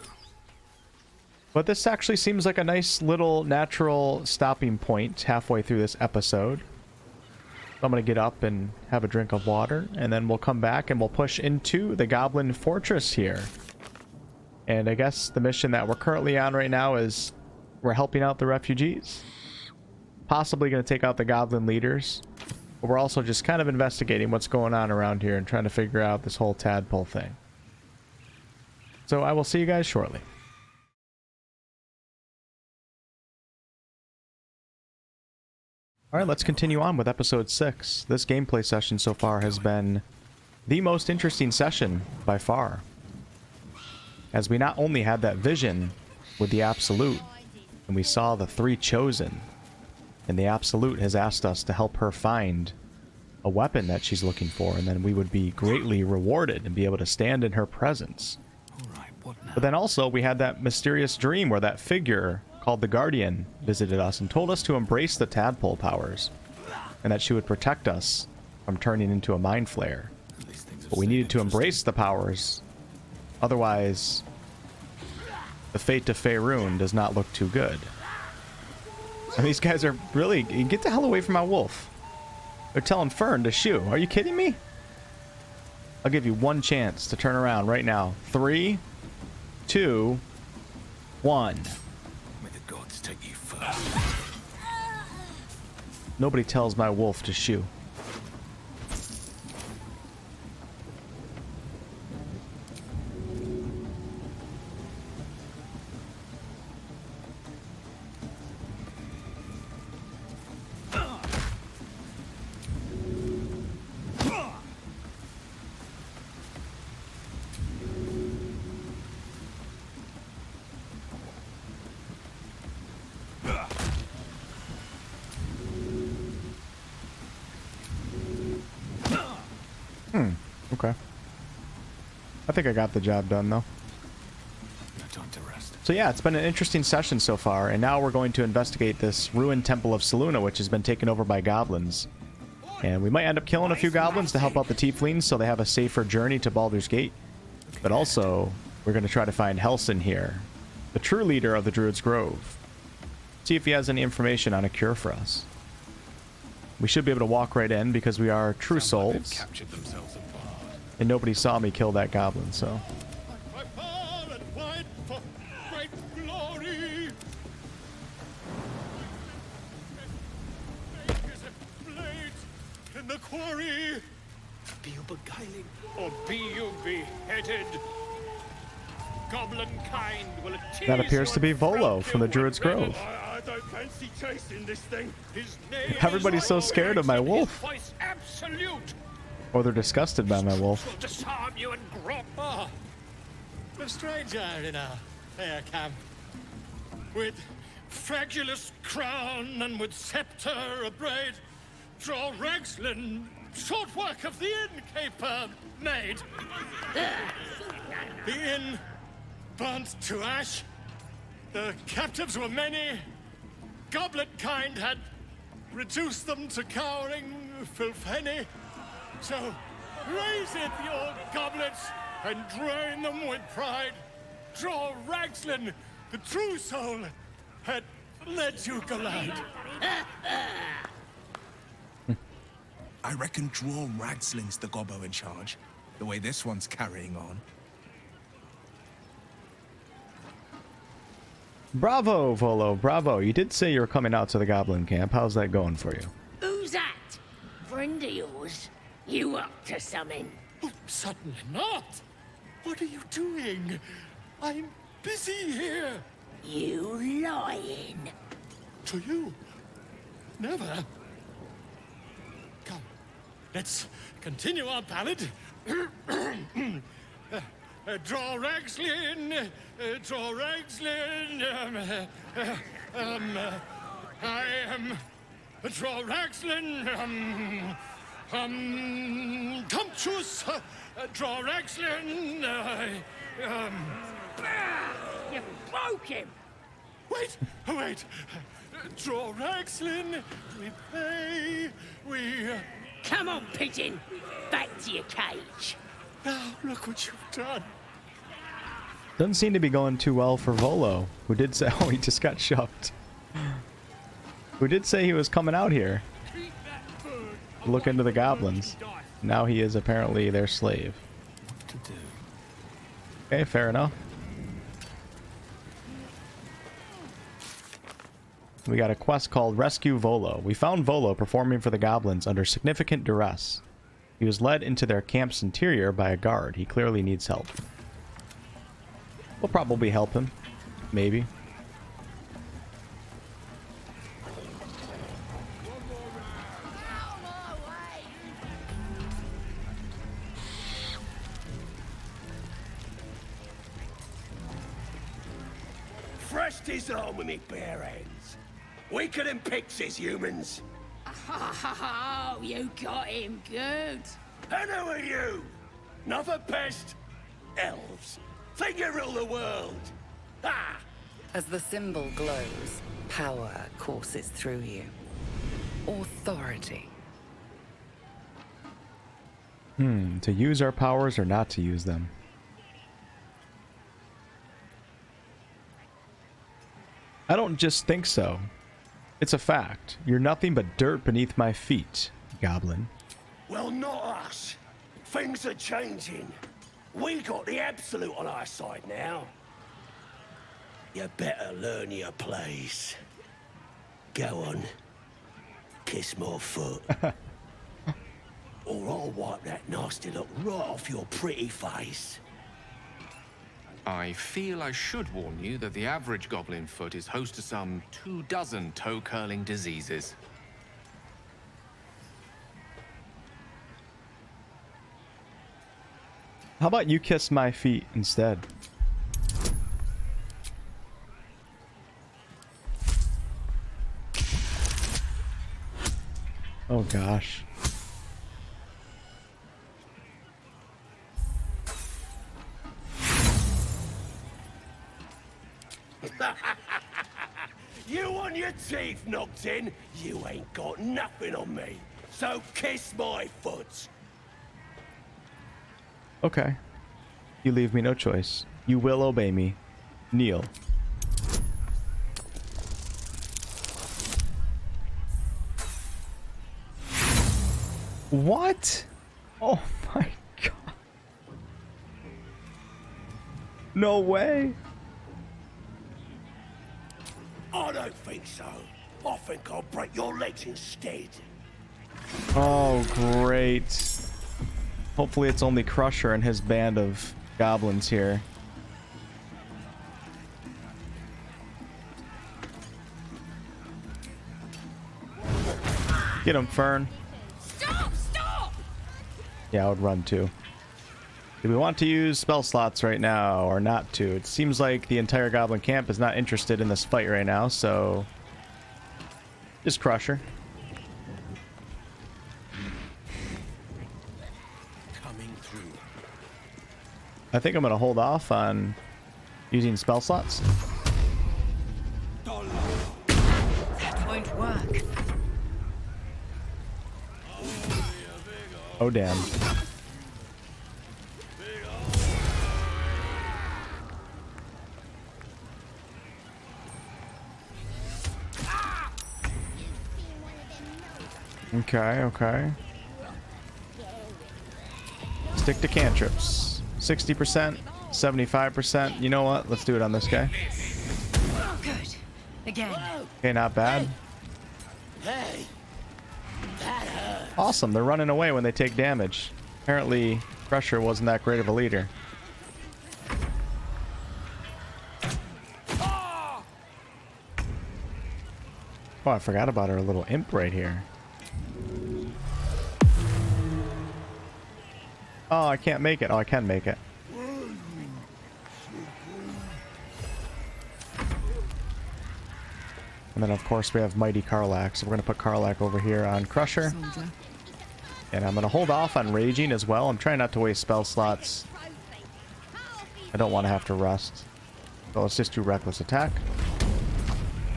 But this actually seems like a nice little natural stopping point halfway through this episode. So I'm gonna get up and have a drink of water, and then we'll come back and we'll push into the Goblin Fortress here. And I guess the mission that we're currently on right now is we're helping out the refugees. Possibly going to take out the goblin leaders. But we're also just kind of investigating what's going on around here and trying to figure out this whole tadpole thing. So I will see you guys shortly. Alright, let's continue on with episode 6. This gameplay session so far has been the most interesting session by far. As we not only had that vision with the Absolute, and we saw the 3 chosen, and the Absolute has asked us to help her find a weapon that she's looking for, and then we would be greatly rewarded and be able to stand in her presence. But then also we had that mysterious dream where that figure called the Guardian visited us and told us to embrace the tadpole powers, and that she would protect us from turning into a mind flayer. But we needed to embrace the powers, otherwise the fate of Faerun does not look too good. And these guys are really... Get the hell away from my wolf. They're telling Fern to shoo. Are you kidding me? I'll give you one chance to turn around right now. 3, 2, 1. May the gods take you first. Nobody tells my wolf to shoo. Okay. I think I got the job done, though. No time to rest. So yeah, it's been an interesting session so far, and now we're going to investigate this ruined temple of Selûne, which has been taken over by goblins. And we might end up killing a few goblins to help out the tieflings so they have a safer journey to Baldur's Gate. But also, we're going to try to find Helson here, the true leader of the Druid's Grove. See if he has any information on a cure for us. We should be able to walk right in because we are true souls. And nobody saw me kill that goblin, so... In the quarry! Be you beguiling, or be you beheaded? Goblin kind will tease That appears to be Volo from the Druid's Grove. I don't fancy chasing this thing. His name Everybody's so scared of my wolf. voice absolute. Or they're disgusted by my wolf. Will disarm you and grop. Ah, a stranger in a fair camp, with fragulous crown and with scepter abraid, draw Ragslin, short work of the innkeeper made. The inn burnt to ash. The captives were many. Goblet kind had reduced them to cowering filthenny. So raise it, your goblets, and drain them with pride. Draw Ragslin, the true soul, had led you glide. I reckon draw Ragsling's the gobbo in charge, the way this one's carrying on. Bravo, Volo, bravo. You did say you were coming out to the goblin camp. How's that going for you? Who's that? Friend of yours? You up to something? Oh, certainly not. What are you doing? I'm busy here. You lying. To you? Never. Come, let's continue our ballad. Draw Ragslin, draw Ragslin, I am draw Ragslin, Comtuous, draw Ragslin, you broke him. Wait, wait, draw Ragslin, we pay, we... Come on, pigeon, back to your cage. Now, look what you've done. Doesn't seem to be going too well for Volo, who did say... Oh, he just got shoved. Who did say he was coming out here. Look into the goblins. Now he is apparently their slave. What to do? Okay, fair enough. We got a quest called Rescue Volo. We found Volo performing for the goblins under significant duress. He was led into their camp's interior by a guard. He clearly needs help. We'll probably help him. Maybe. Fresh disarm with me bare hands. Weaker than pixies, humans. Oh, you got him good. And who are you? Another pest? Elves. Think you rule the world. Ah! As the symbol glows, power courses through you. Authority. To use our powers or not to use them? I don't just think so. It's a fact. You're nothing but dirt beneath my feet, goblin. Well, not us. Things are changing. We got the absolute on our side now. You better learn your place. Go on. Kiss my foot. Or I'll wipe that nasty look right off your pretty face. I feel I should warn you that the average goblin foot is host to some 24 toe-curling diseases. How about you kiss my feet instead? Oh gosh. You want your teeth knocked in? You ain't got nothing on me. So kiss my foot. Okay. You leave me no choice. You will obey me. Kneel. What? Oh my god. No way. I don't think so. I think I'll break your legs instead. Oh, great. Hopefully it's only Crusher and his band of goblins here. Get him, Fern. Stop! Yeah, I would run too. Do we want to use spell slots right now or not to? It seems like the entire goblin camp is not interested in this fight right now, so just Crusher. Coming through. I think I'm gonna hold off on using spell slots. That won't work. Oh damn. Okay, okay. Stick to cantrips. 60%, 75%. You know what? Let's do it on this guy. Good. Again. Okay, not bad. Hey, that hurt. Awesome, they're running away when they take damage. Apparently, Crusher wasn't that great of a leader. Oh, I forgot about our little imp right here. Oh, I can't make it. Oh, I can make it. And then, of course, we have Mighty Karlach. So we're going to put Karlach over here on Crusher. And I'm going to hold off on Raging as well. I'm trying not to waste spell slots. I don't want to have to rust. So let's just do Reckless Attack.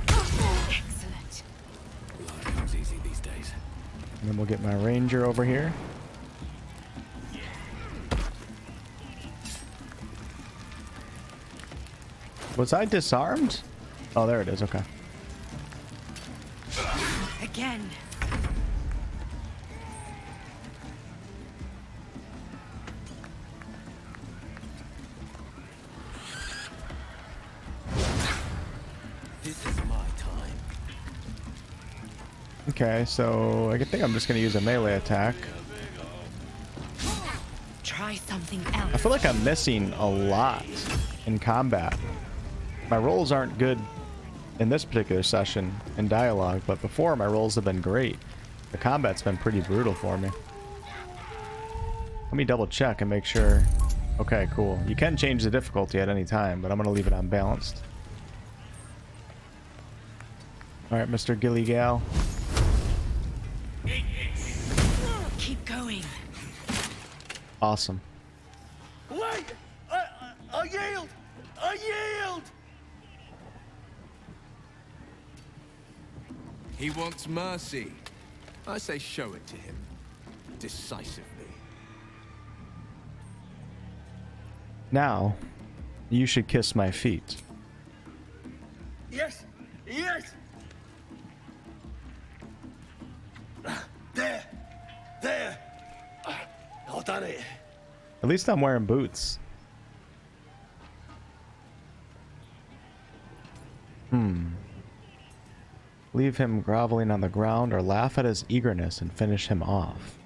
Excellent. Life comes easy these days. And then we'll get my Ranger over here. Was I disarmed? Oh, there it is. Okay. Again. This is my time. Okay, so I think I'm just going to use a melee attack. try something else. I feel like I'm missing a lot in combat. My rolls aren't good in this particular session in dialogue, but before my rolls have been great. The combat's been pretty brutal for me. Let me double check and make sure. Okay, cool. You can change the difficulty at any time, but I'm gonna leave it on balanced. All right, Mr. Gilly Gal. Keep going. Awesome. Wait! I yield! I yield! He wants mercy. I say show it to him. Decisively. Now, you should kiss my feet. Yes! Yes! There! There! I've done it. At least I'm wearing boots. Leave him groveling on the ground or laugh at his eagerness and finish him off.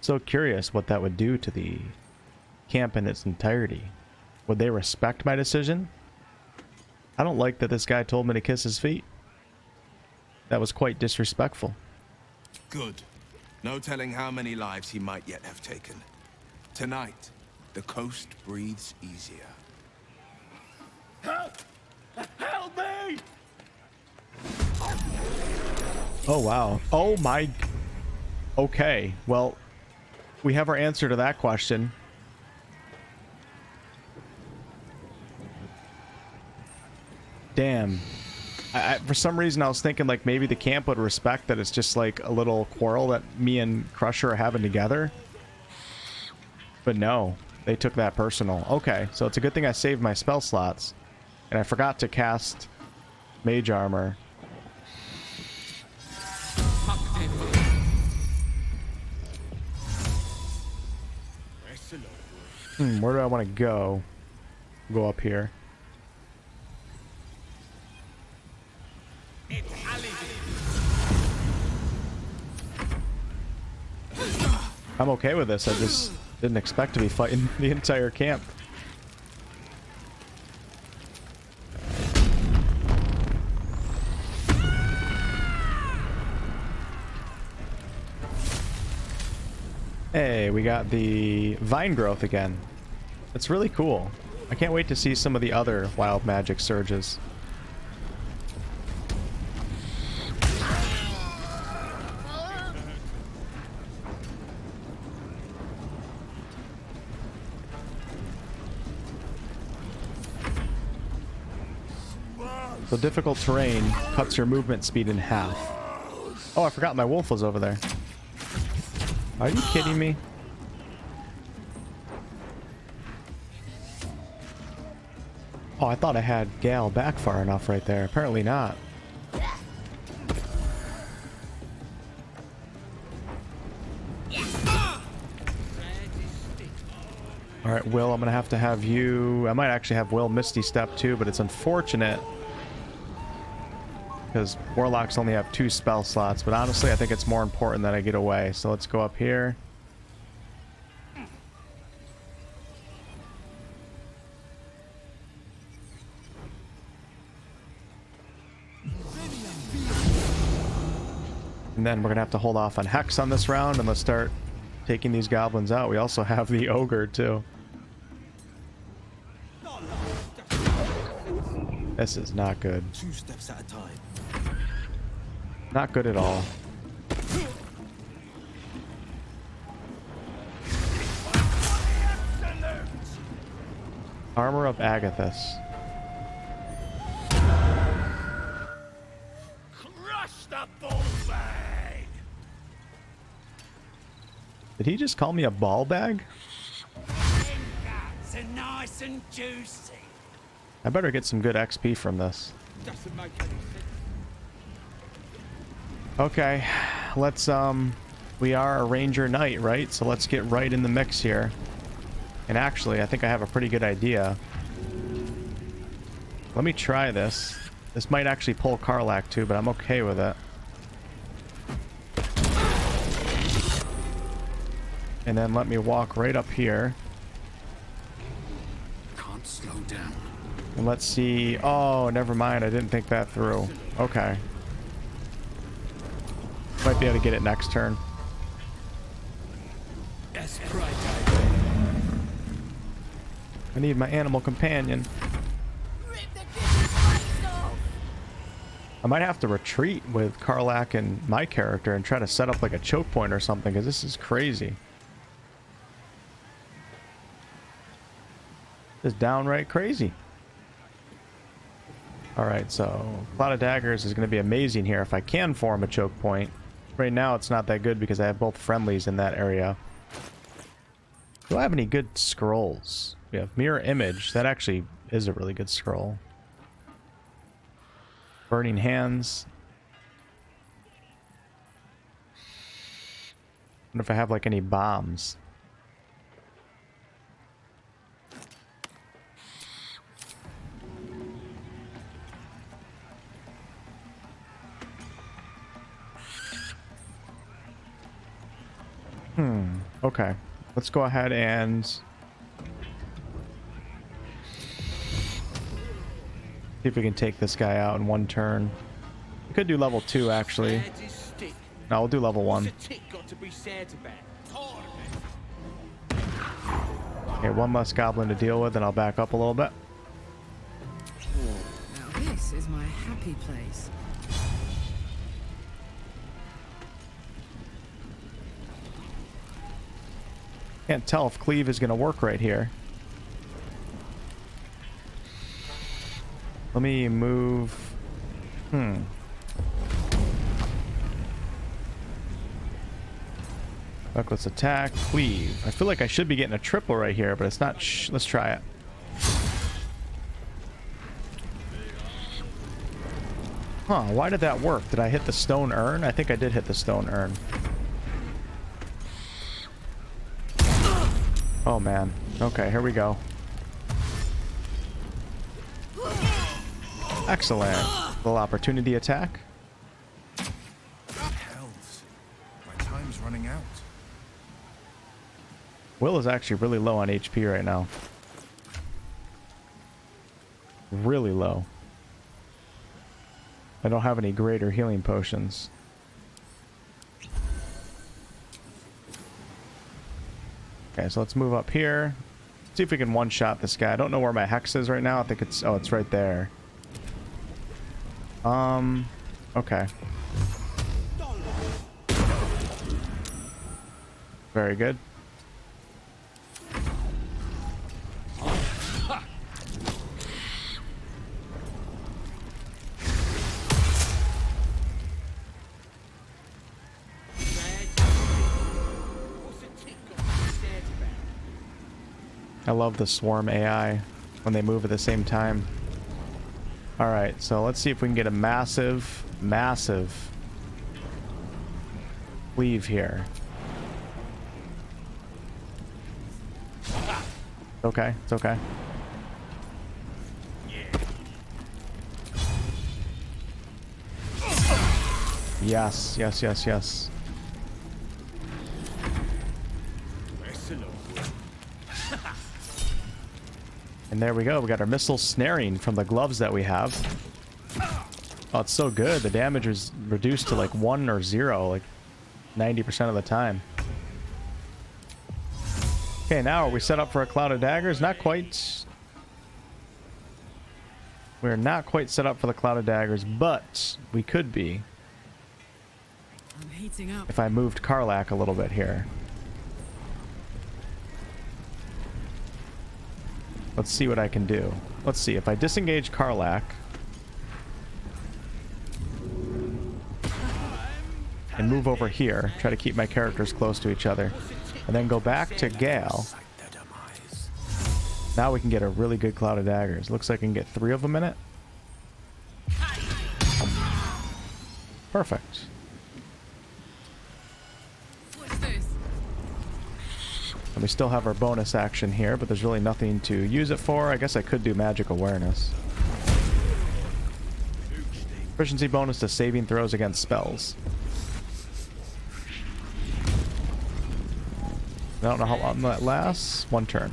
So curious what that would do to the camp in its entirety. Would they respect my decision? I don't like that this guy told me to kiss his feet. That was quite disrespectful. Good. No telling how many lives he might yet have taken. Tonight, the coast breathes easier. Help! Help me! Oh, wow. Oh, my... Okay, well, we have our answer to that question. Damn. For some reason, I was thinking, like, maybe the camp would respect that it's just, like, a little quarrel that me and Crusher are having together. But no, they took that personal. Okay, so it's a good thing I saved my spell slots. And I forgot to cast Mage Armor. Where do I want to go? Go up here. I'm okay with this. I just didn't expect to be fighting the entire camp. Hey, we got the vine growth again. It's really cool. I can't wait to see some of the other wild magic surges. The difficult terrain cuts your movement speed in half. Oh, I forgot my wolf was over there. Are you kidding me? Oh, I thought I had Gal back far enough right there. Apparently not. Alright, Will, I'm gonna have to have you... I might actually have Will Misty Step too, but it's unfortunate because Warlocks only have 2 spell slots, but honestly I think it's more important that I get away. So let's go up here. And then we're gonna have to hold off on Hex on this round and let's start taking these goblins out. We also have the Ogre too. This is not good. 2 steps at a time. Not good at all. Armor of Agathis. Crush the ball bag! Did he just call me a ball bag? So nice and juicy. I better get some good XP from this. Doesn't make any sense. Okay, let's we are a ranger knight, right? So let's get right in the mix here. And actually, I think I have a pretty good idea. Let me try this. This might actually pull Karlach too, but I'm okay with it. And then let me walk right up here. Can't slow down. And let's see. Oh, never mind. I didn't think that through. Okay. Might be able to get it next turn. That's right. I need my animal companion. I might have to retreat with Karlach and my character and try to set up like a choke point or something, because this is crazy. This is downright crazy. Alright, so Cloud of Daggers is going to be amazing here if I can form a choke point. Right now it's not that good because I have both friendlies in that area. Do I have any good scrolls? We have Mirror Image. That actually is a really good scroll. Burning Hands. I wonder if I have like any bombs. Okay. Let's go ahead and see if we can take this guy out in one turn. We could do level 2 actually. No, we'll do level 1. Okay, one less goblin to deal with, and I'll back up a little bit. Now this is my happy place. Can't tell if cleave is going to work right here. Let me move. Look, let's attack, cleave. I feel like I should be getting a triple right here, but it's not. Let's try it. Huh, why did that work? Did I hit the stone urn? I think I did hit the stone urn. Oh man. Okay, here we go. Excellent. Little opportunity attack. Hells. My time's running out. Will is actually really low on HP right now. Really low. I don't have any greater healing potions. Okay, so let's move up here. See if we can one-shot this guy. I don't know where my hex is right now. I think it's... Oh, it's right there. Okay. Very good. I love the swarm AI when they move at the same time. Alright, so let's see if we can get a massive cleave here. Okay, it's okay. Yes, yes, yes, yes. And there we go. We got our missile snaring from the gloves that we have. Oh, it's so good. The damage is reduced to like 1 or 0, like 90% of the time. Okay, now are we set up for a cloud of daggers? Not quite. We're not quite set up for the cloud of daggers, but we could be. I'm heating up. If I moved Karlach a little bit here. Let's see what I can do. Let's see. If I disengage Karlach and move over here, try to keep my characters close to each other, and then go back to Gale. Now we can get a really good cloud of daggers. Looks like I can get 3 of them in it. Perfect. And we still have our bonus action here, but there's really nothing to use it for. I guess I could do magic awareness. Proficiency bonus to saving throws against spells. I don't know how long that lasts. One turn.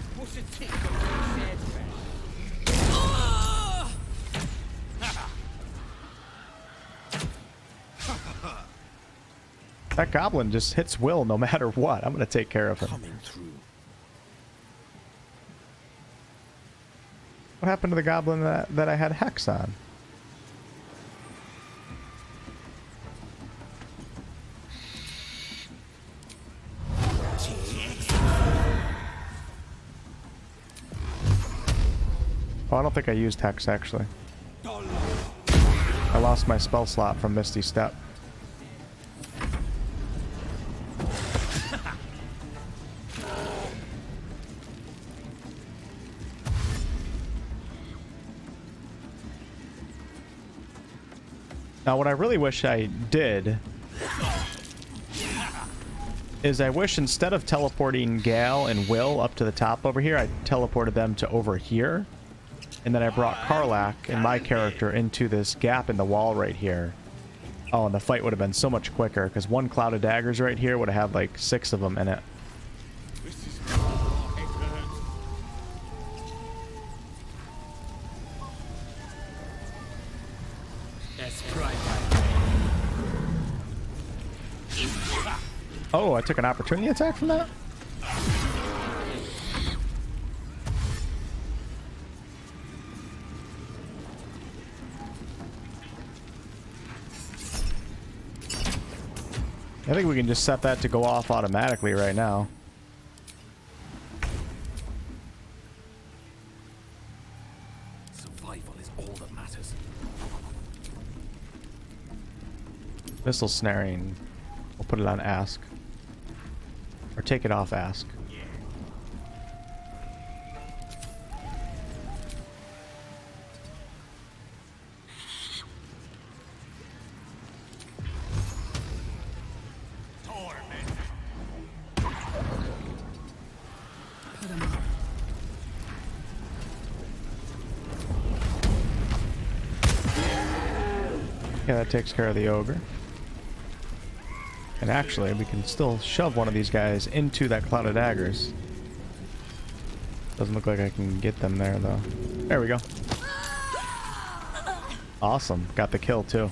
That goblin just hits Will no matter what. I'm gonna take care of him. What happened to the goblin that I had Hex on? Oh, I don't think I used Hex, actually. I lost my spell slot from Misty Step. Now, what I really wish I did is I wish instead of teleporting Gal and Will up to the top over here, I teleported them to over here. And then I brought Karlach and my character into this gap in the wall right here. Oh, and the fight would have been so much quicker because one cloud of daggers right here would have had like 6 of them in it. Oh, I took an opportunity attack from that? I think we can just set that to go off automatically right now. Survival is all that matters. Missile snaring. We'll put it on Ask. Or take it off Ask. Yeah, that takes care of the ogre. And actually, we can still shove one of these guys into that cloud of daggers. Doesn't look like I can get them there, though. There we go. Awesome. Got the kill, too.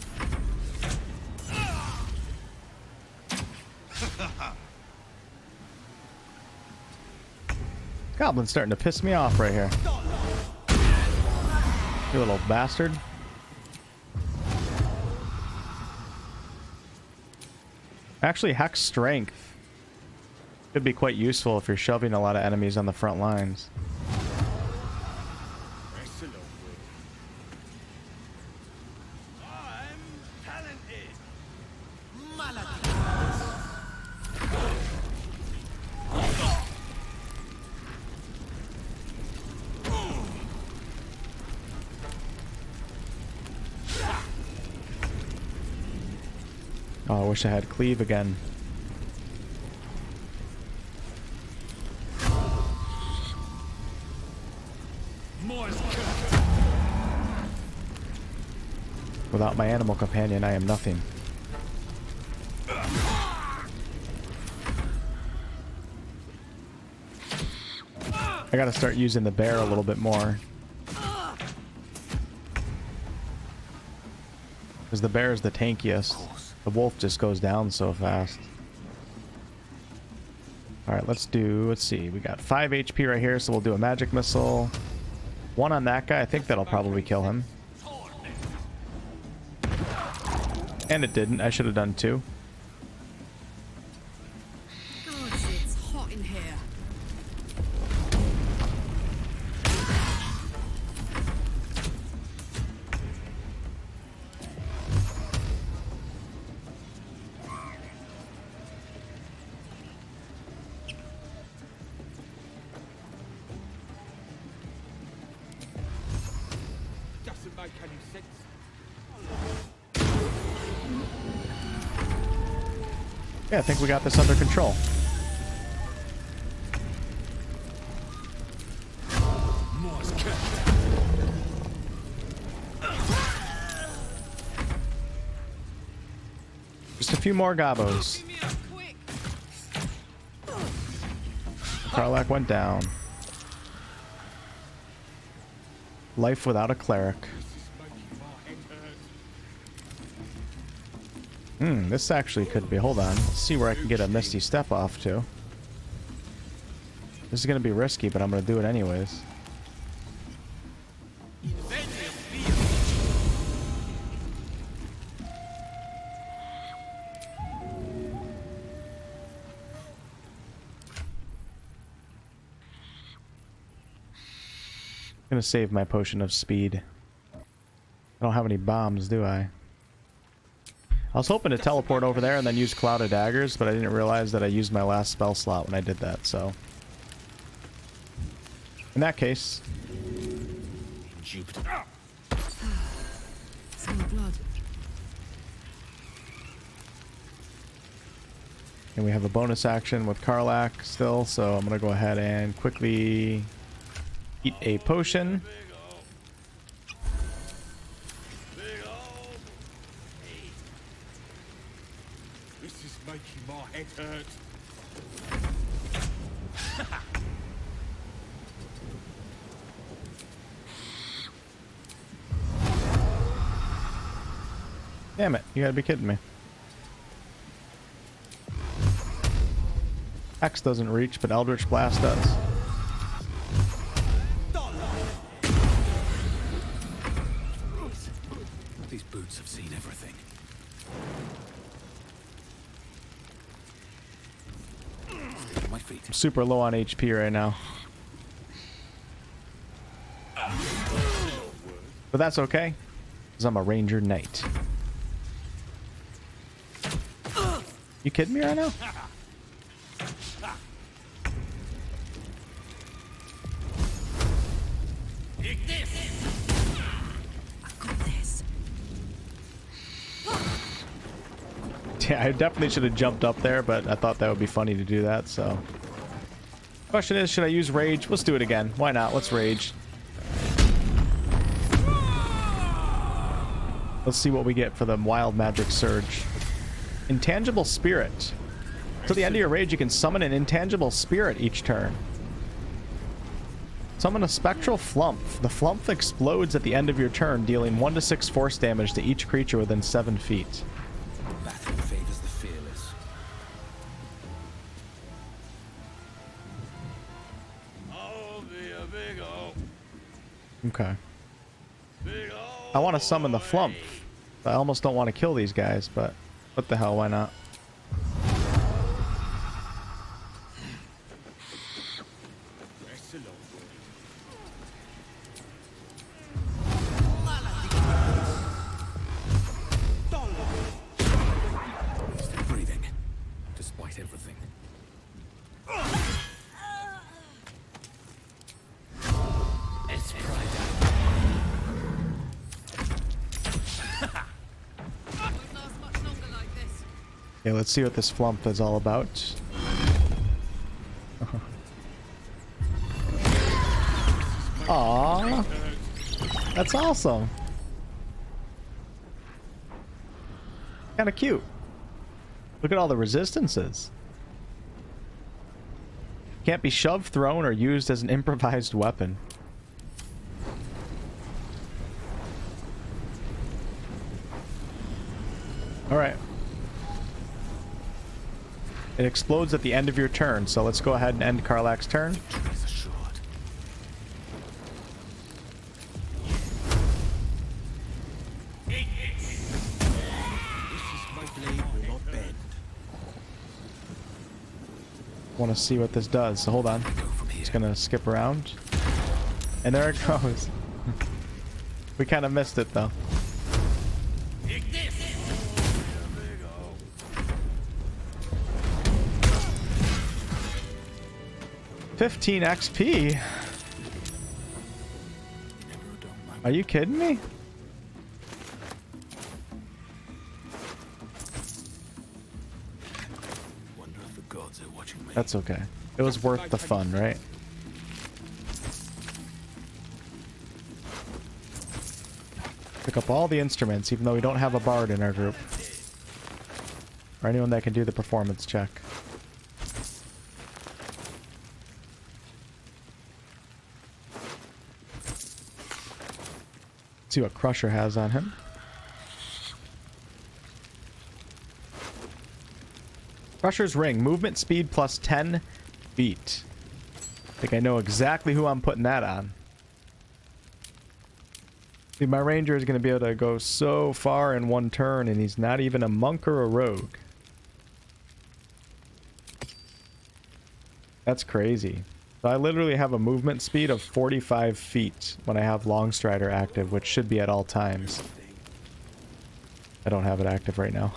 Goblin's starting to piss me off right here. You little bastard. Actually, Hex Strength could be quite useful if you're shoving a lot of enemies on the front lines. Oh, I wish I had Cleave again. Without my animal companion, I am nothing. I gotta start using the bear a little bit more. Because the bear is the tankiest. The wolf just goes down so fast. Alright, let's see. We got 5 HP right here, so we'll do a magic missile. 1 on that guy. I think that'll probably kill him. And it didn't. I should have done 2. God, it's hot in here. Yeah, I think we got this under control. Just a few more gobos. Karlach went down. Life without a cleric. This actually could be. Hold on. Let's see where I can get a Misty Step off to. This is going to be risky, but I'm going to do it anyways. I'm going to save my potion of speed. I don't have any bombs, do I? I was hoping to teleport over there and then use Cloud of Daggers, but I didn't realize that I used my last spell slot when I did that, so... In that case... Jupiter. Some blood. And we have a bonus action with Karlach still, so I'm gonna go ahead and quickly eat a potion. This is making my head hurt. Damn it, you gotta be kidding me. X doesn't reach, but Eldritch Blast does. These boots have seen everything. My feet. I'm super low on HP right now. But that's okay, because I'm a Ranger Knight. You kidding me right now? Yeah, I definitely should have jumped up there, but I thought that would be funny to do that, so... Question is, should I use Rage? Let's do it again. Why not? Let's Rage. Let's see what we get for the Wild Magic Surge. Intangible Spirit. Till the end of your rage, you can summon an intangible spirit each turn. Summon a Spectral Flump. The Flump explodes at the end of your turn, dealing 1 to 6 force damage to each creature within 7 feet. Battle favors the fearless. Okay. I want to summon the Flump. I almost don't want to kill these guys, but what the hell, why not? Still breathing, despite everything. It's Friday. Okay, let's see what this Flump is all about. Aww. That's awesome. Kind of cute. Look at all the resistances. Can't be shoved, thrown, or used as an improvised weapon. Alright. It explodes at the end of your turn, so let's go ahead and end Karlach's turn. Want to see what this does, so hold on. It's gonna skip around. And there it goes. We kind of missed it though. 15 XP? Are you kidding me? That's okay. It was worth the fun, right? Pick up all the instruments, even though we don't have a bard in our group. Or anyone that can do the performance check. See what Crusher has on him. Crusher's ring, movement speed plus 10 feet. I think I know exactly who I'm putting that on. See, my ranger is going to be able to go so far in one turn, and he's not even a monk or a rogue. That's crazy. So I literally have a movement speed of 45 feet when I have Longstrider active, which should be at all times. I don't have it active right now.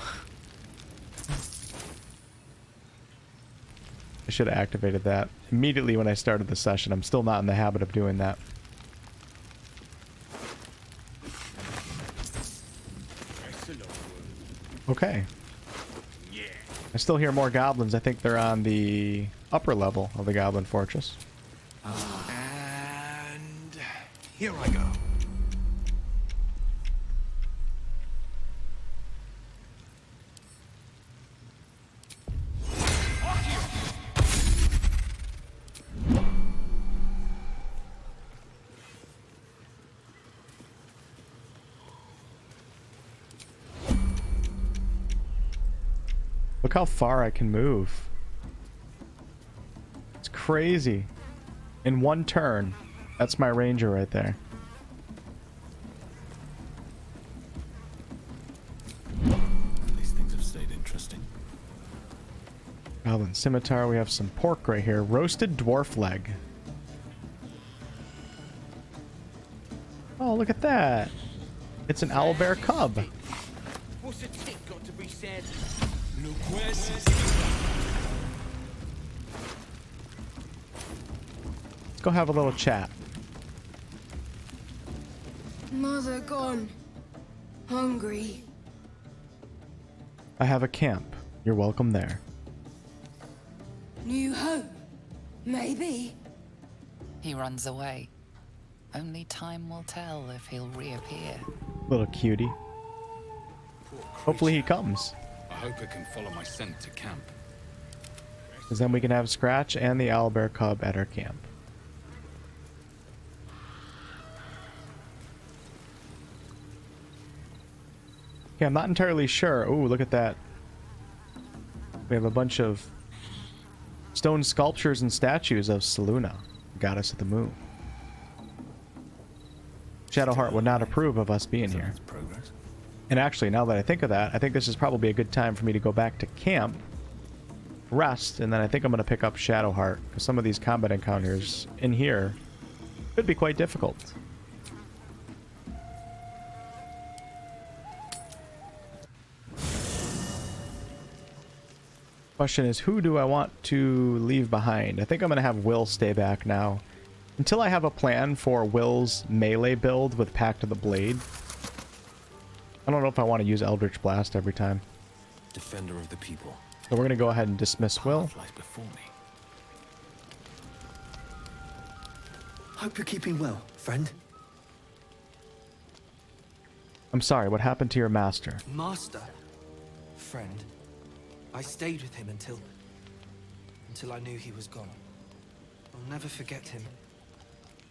I should have activated that immediately when I started the session. I'm still not in the habit of doing that. Okay. I still hear more goblins. I think they're on the upper level of the Goblin Fortress. And here I go. Look how far I can move. It's crazy. In one turn. That's my ranger right there. These things have stayed interesting. Goblin Scimitar. We have some pork right here. Roasted dwarf leg. Oh, look at that. It's an owlbear cub. What's a tick got to be said? Let's go have a little chat. Mother gone. Hungry. I have a camp. You're welcome there. New home. Maybe. He runs away. Only time will tell if he'll reappear. Little cutie. Hopefully he comes. I hope it can follow my scent to camp. Because then we can have Scratch and the owlbear cub at our camp. Okay, I'm not entirely sure. Ooh, look at that. We have a bunch of stone sculptures and statues of Selûne, goddess of the moon. Shadowheart would not approve of us being here. And actually, now that I think of that, I think this is probably a good time for me to go back to camp, rest, and then I think I'm going to pick up Shadowheart, because some of these combat encounters in here could be quite difficult. Question is, who do I want to leave behind? I think I'm going to have Will stay back now. Until I have a plan for Will's melee build with Pact of the Blade. I don't know if I want to use Eldritch Blast every time. Defender of the people. So we're going to go ahead and dismiss Will. Lies before me. Hope you're keeping well, friend. I'm sorry, what happened to your master? Master. Friend. I stayed with him until I knew he was gone. I'll never forget him.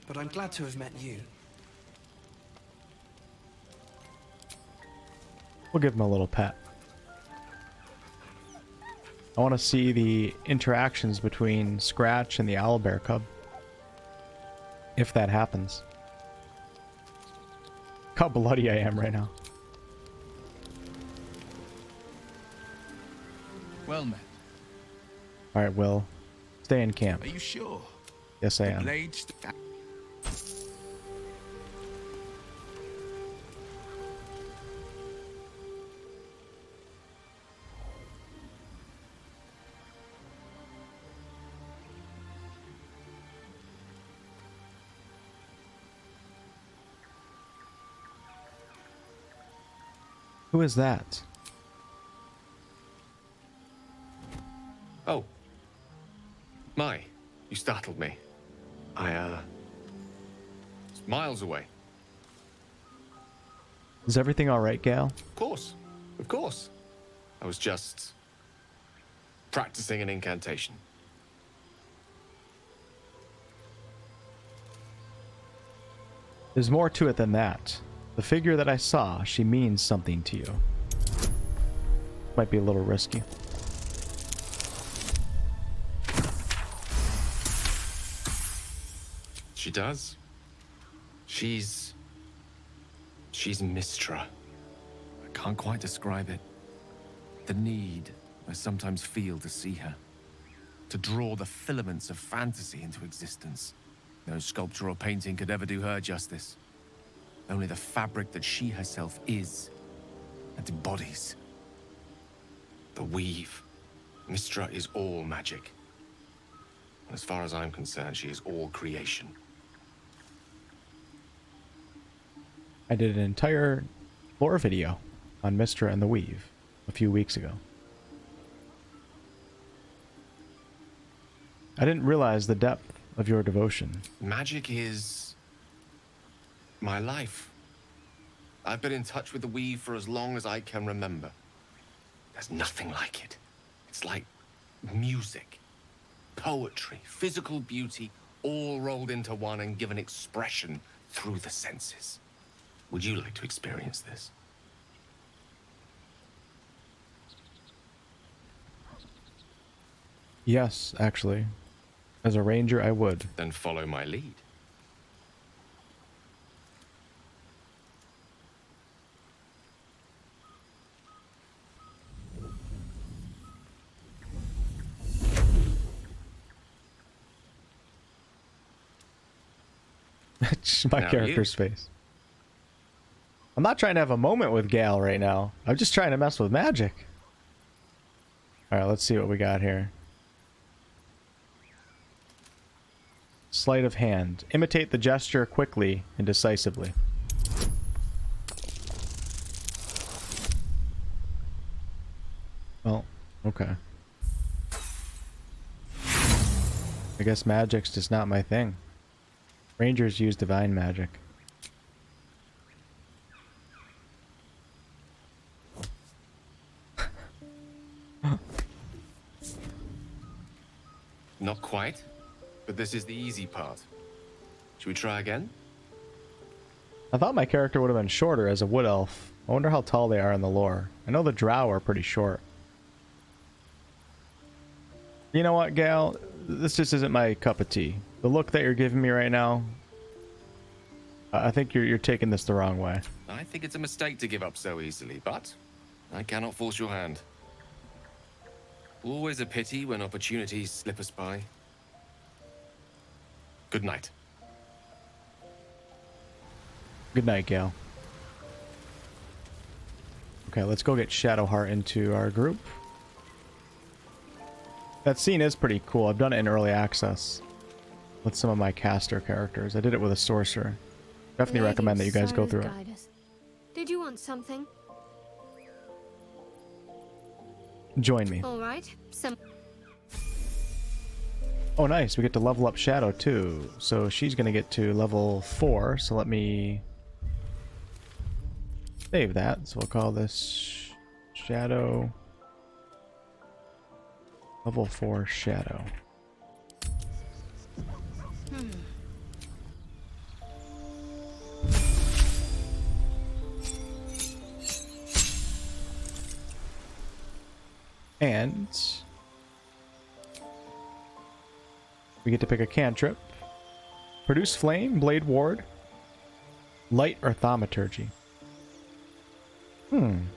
But I'm glad to have met you. We'll give him a little pet. I want to see the interactions between Scratch and the owlbear cub. If that happens. Look how bloody I am right now. Well met. Alright, Will. Stay in camp. Are you sure? Yes, I The am. blades. Who is that? Oh. My, you startled me. was miles away. Is everything alright, Gale? Of course. Of course. I was just practicing an incantation. There's more to it than that. The figure that I saw, she means something to you. Might be a little risky. She does. She's Mistra. I can't quite describe it. The need I sometimes feel to see her. To draw the filaments of fantasy into existence. No sculpture or painting could ever do her justice. Only the fabric that she herself is and embodies. The weave. Mistra is all magic. As far as I'm concerned, she is all creation. I did an entire lore video on Mistra and the Weave a few weeks ago. I didn't realize the depth of your devotion. Magic is my life. I've been in touch with the weave for as long as I can remember. There's nothing like it. It's like music, poetry, physical beauty, all rolled into one and given expression through the senses. Would you like to experience this? Yes, actually. As a ranger, I would. Then follow my lead. That's my character's face. I'm not trying to have a moment with Gal right now. I'm just trying to mess with magic. Alright, let's see what we got here. Sleight of hand. Imitate the gesture quickly and decisively. Well, okay. I guess magic's just not my thing. Rangers use divine magic. Not quite, but this is the easy part. Should we try again? I thought my character would have been shorter as a wood elf. I wonder how tall they are in the lore. I know the drow are pretty short. You know what, Gal? This just isn't my cup of tea. The look that you're giving me right now, I think you're taking this the wrong way. I think it's a mistake to give up so easily, but I cannot force your hand. Always a pity when opportunities slip us by. Good night. Good night, Gal. Okay, let's go get Shadowheart into our group. That scene is pretty cool. I've done it in early access with some of my caster characters. I did it with a sorcerer. Definitely recommend that you guys go through it. Did you want something? Join me. All right. Oh, nice. We get to level up Shadow, too. So she's going to get to level 4. So let me save that. So we'll call this Shadow. Level 4 Shadow. And we get to pick a cantrip. Produce flame, blade ward, light, or thaumaturgy. I'm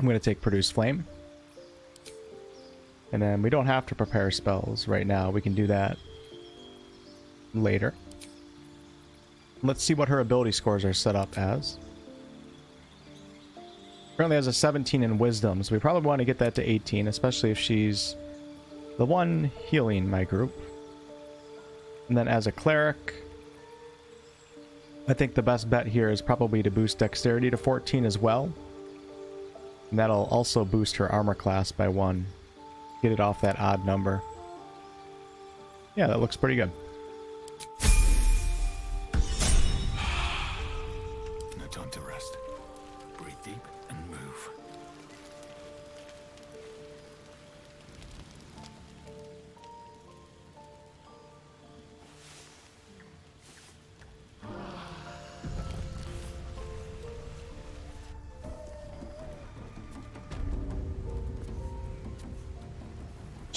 going to take produce flame. And then we don't have to prepare spells right now. We can do that later. Let's see what her ability scores are set up as. Currently has a 17 in wisdom, so we probably want to get that to 18, especially if she's the one healing my group. And then as a cleric, I think the best bet here is probably to boost dexterity to 14 as well. And that'll also boost her armor class by 1. Get it off that odd number. Yeah, that looks pretty good. No time to rest. Breathe deep and move.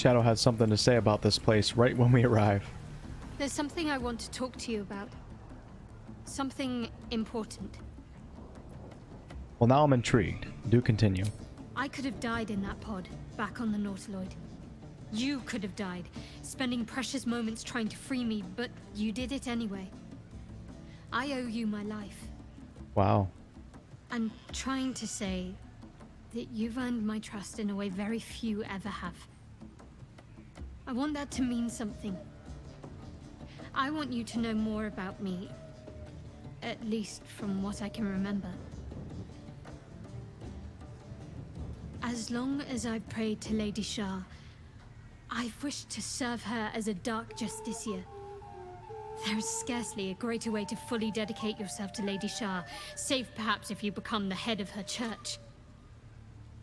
Shadow has something to say about this place right when we arrive. There's something I want to talk to you about. Something important. Well, now I'm intrigued. Do continue. I could have died in that pod, back on the Nautiloid. You could have died, spending precious moments trying to free me, but you did it anyway. I owe you my life. Wow. I'm trying to say that you've earned my trust in a way very few ever have. I want that to mean something. I want you to know more about me, at least from what I can remember. As long as I've prayed to Lady Shah, I've wished to serve her as a dark justiciar. There is scarcely a greater way to fully dedicate yourself to Lady Shah, save perhaps if you become the head of her church.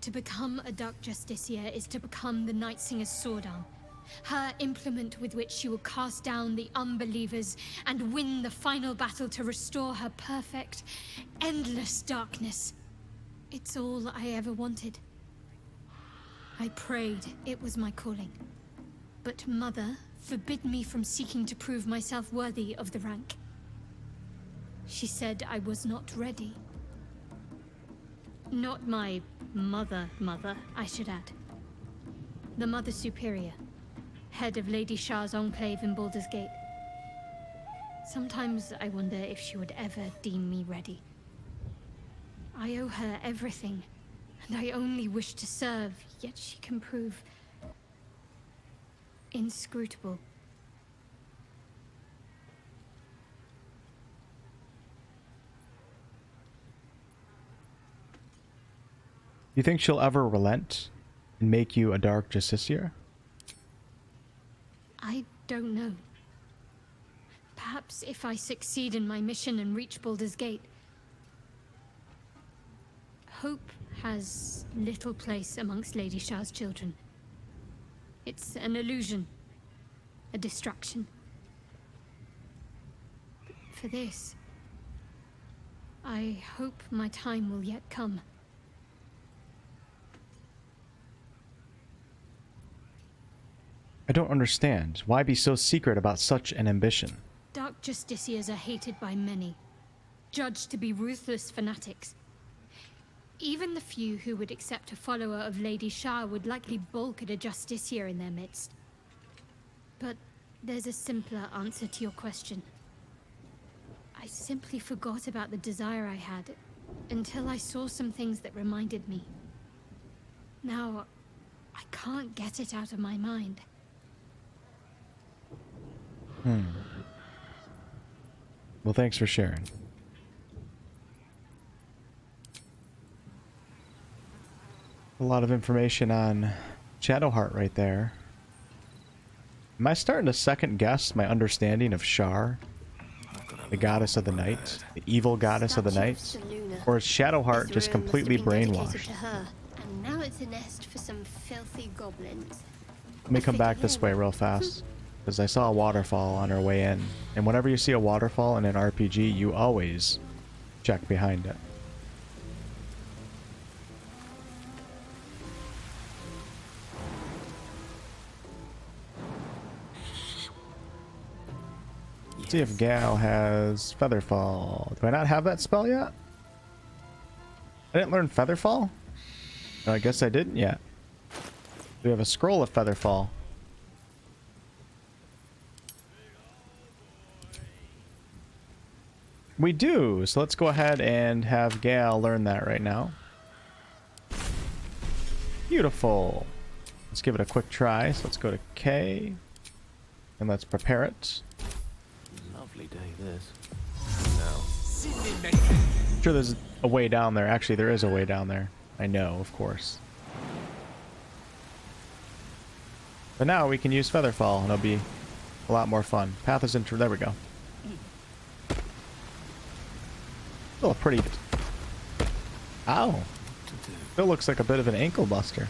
To become a dark justiciar is to become the Night Singer's sword arm, her implement with which she will cast down the unbelievers and win the final battle to restore her perfect, endless darkness. It's all I ever wanted. I prayed it was my calling. But Mother forbid me from seeking to prove myself worthy of the rank. She said I was not ready. Not my mother, I should add. The Mother Superior, head of Lady Shah's enclave in Baldur's Gate. Sometimes I wonder if she would ever deem me ready. I owe her everything, and I only wish to serve, yet she can prove inscrutable. You think she'll ever relent and make you a dark justiciar? I don't know. Perhaps if I succeed in my mission and reach Baldur's Gate. Hope has little place amongst Lady Shah's children. It's an illusion, a distraction. For this, I hope my time will yet come. I don't understand. Why be so secret about such an ambition? Dark justiciars are hated by many, judged to be ruthless fanatics. Even the few who would accept a follower of Lady Shah would likely balk at a justiciar in their midst. But there's a simpler answer to your question. I simply forgot about the desire I had until I saw some things that reminded me. Now, I can't get it out of my mind. Well, thanks for sharing. A lot of information on Shadowheart right there. Am I starting to second guess my understanding of Shar, the goddess of the night, the evil goddess of the night? Or is Shadowheart just completely brainwashed? To her, and now it's a nest for some filthy goblins. Let me come back this way real fast, because I saw a waterfall on our way in. And whenever you see a waterfall in an RPG, you always check behind it. See if Gal has Featherfall. Do I not have that spell yet? I didn't learn Featherfall? No, I guess I didn't yet. We have a scroll of Featherfall. We do, so let's go ahead and have Gal learn that right now. Beautiful. Let's give it a quick try. So let's go to K, and let's prepare it. Lovely day, this. Now. I'm sure there's a way down there. Actually, there is a way down there. I know, of course. But now we can use Featherfall, and it'll be a lot more fun. Path is there we go. Still a pretty... Ow. Still looks like a bit of an ankle buster.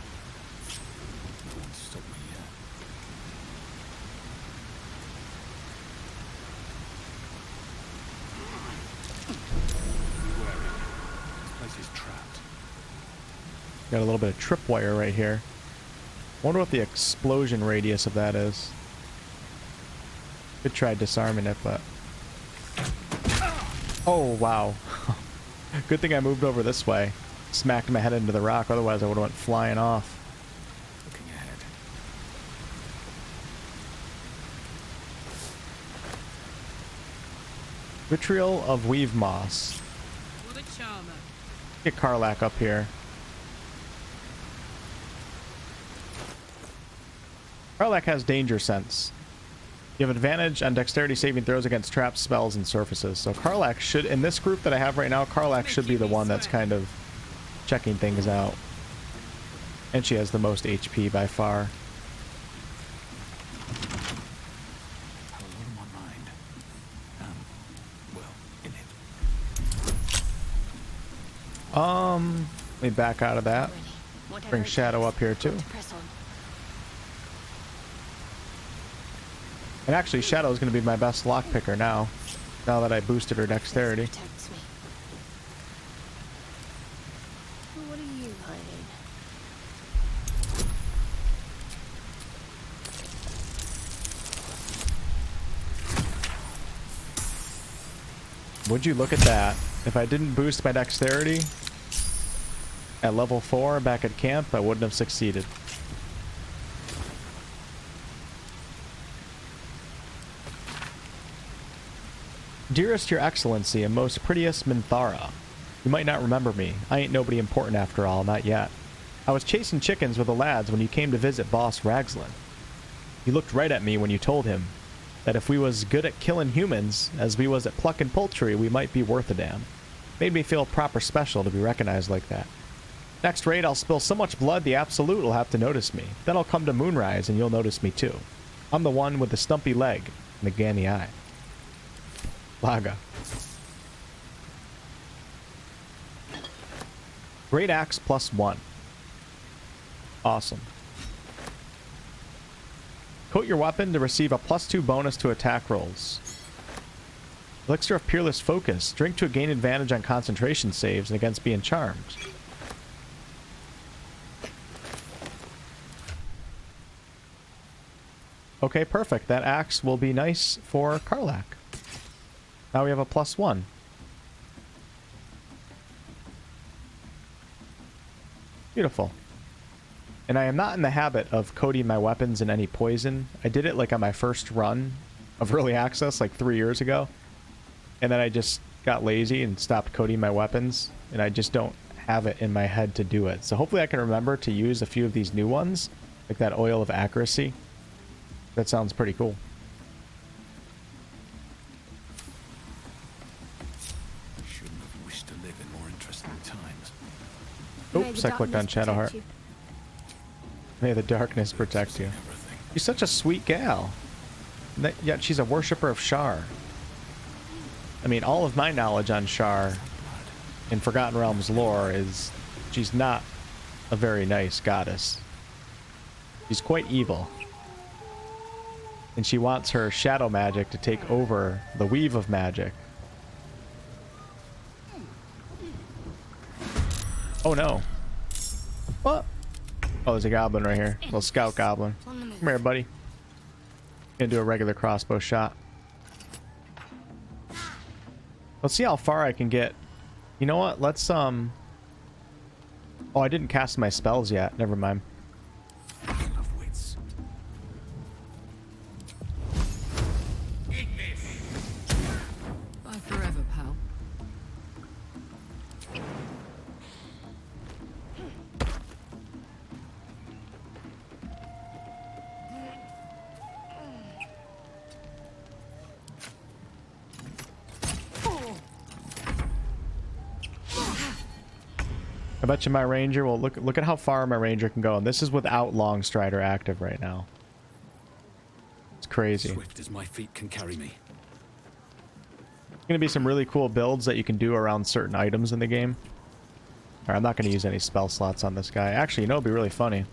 Got a little bit of tripwire right here. Wonder what the explosion radius of that is. Could try disarming it, but... Oh, wow. Good thing I moved over this way. Smacked my head into the rock, otherwise I would have went flying off. Looking ahead. Vitriol of Weave Moss. What a charmer. Get Karlach up here. Karlach has danger sense. You have advantage on dexterity saving throws against traps, spells, and surfaces. So Karlach should, in this group that I have right now, Karlach should be the one that's kind of checking things out. And she has the most HP by far. A lot on my mind. Well, in it. Let me back out of that. Bring Shadow up here too. And actually, Shadow is going to be my best lockpicker now that I boosted her dexterity. What are you hiding? Would you look at that? If I didn't boost my dexterity at level 4 back at camp, I wouldn't have succeeded. Dearest Your Excellency and most prettiest Minthara, you might not remember me. I ain't nobody important after all, not yet. I was chasing chickens with the lads when you came to visit Boss Ragslin. He looked right at me when you told him that if we was good at killing humans, as we was at plucking poultry, we might be worth a damn. Made me feel proper special to be recognized like that. Next raid, I'll spill so much blood the Absolute will have to notice me. Then I'll come to Moonrise and you'll notice me too. I'm the one with the stumpy leg and the ganny eye. Laga. Great Axe +1. Awesome. Coat your weapon to receive a +2 bonus to attack rolls. Elixir of Peerless Focus. Drink to gain advantage on concentration saves and against being charmed. Okay, perfect. That axe will be nice for Karlach. Now we have a +1. Beautiful. And I am not in the habit of coating my weapons in any poison. I did it like on my first run of early access like 3 years ago. And then I just got lazy and stopped coating my weapons. And I just don't have it in my head to do it. So hopefully I can remember to use a few of these new ones. Like that Oil of Accuracy. That sounds pretty cool. Oops, I clicked on Shadowheart. May the darkness protect you. She's such a sweet gal. Yet she's a worshipper of Shar. I mean, all of my knowledge on Shar in Forgotten Realms lore is she's not a very nice goddess. She's quite evil. And she wants her shadow magic to take over the weave of magic. Oh no. What? Oh, there's a goblin right here. Little scout goblin. Come here, buddy. Gonna do a regular crossbow shot. Let's see how far I can get. You know what? Let's Oh, I didn't cast my spells yet. Never mind. Bye forever, pal. I bet you my ranger will look at how far my ranger can go, and this is without Longstrider active right now. It's crazy. Swift as my feet can carry me. There's gonna be some really cool builds that you can do around certain items in the game. Alright, I'm not gonna use any spell slots on this guy. Actually, you know, it'd be really funny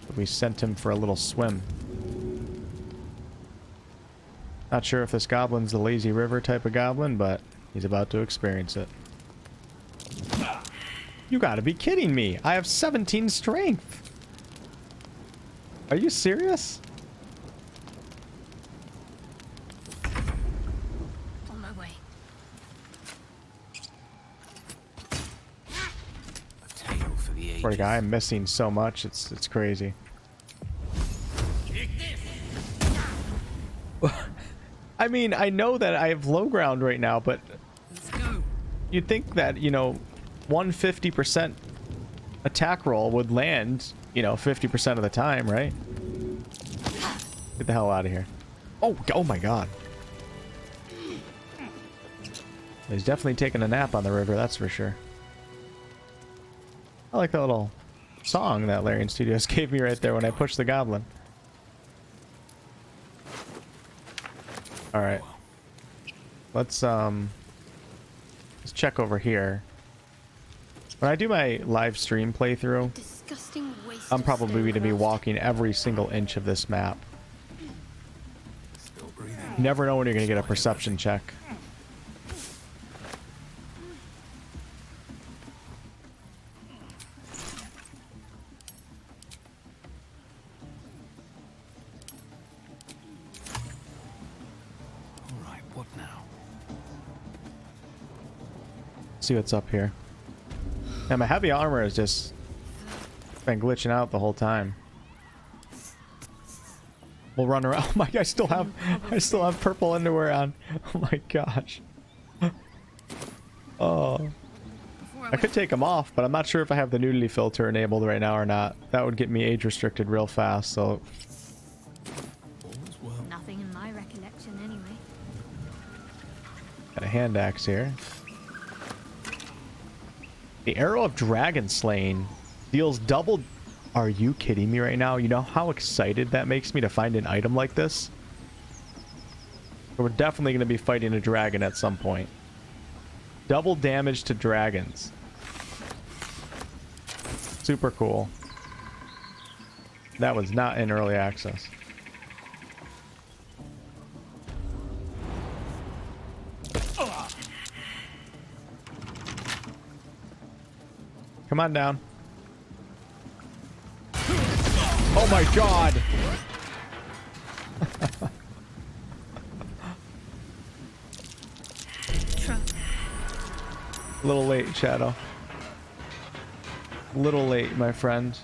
if we sent him for a little swim. Not sure if this goblin's the lazy river type of goblin, but he's about to experience it. You gotta be kidding me! I have 17 strength! Are you serious? On my way. A tale for the ages. Poor guy, I'm missing so much. It's crazy. I mean, I know that I have low ground right now, but you'd think that, you know, 150% attack roll would land, you know, 50% of the time, right? Get the hell out of here. Oh my god. He's definitely taking a nap on the river, that's for sure. I like that little song that Larian Studios gave me right there when I pushed the goblin. Alright. Let's check over here. When I do my live stream playthrough, I'm probably going to be walking every single inch of this map. You never know when you're going to get a perception check. Alright, what now? See what's up here. And my heavy armor has just been glitching out the whole time. We'll run around. Oh my, I still have purple underwear on. Oh my gosh. Oh. I could take them off, but I'm not sure if I have the nudity filter enabled right now or not. That would get me age restricted real fast, so. Nothing in my recollection anyway. Got a hand axe here. The Arrow of Dragon Slaying deals double... Are you kidding me right now? You know how excited that makes me to find an item like this? We're definitely going to be fighting a dragon at some point. Double damage to dragons. Super cool. That was not in early access. Come on down. Oh my god! A little late, Shadow. A little late, my friend.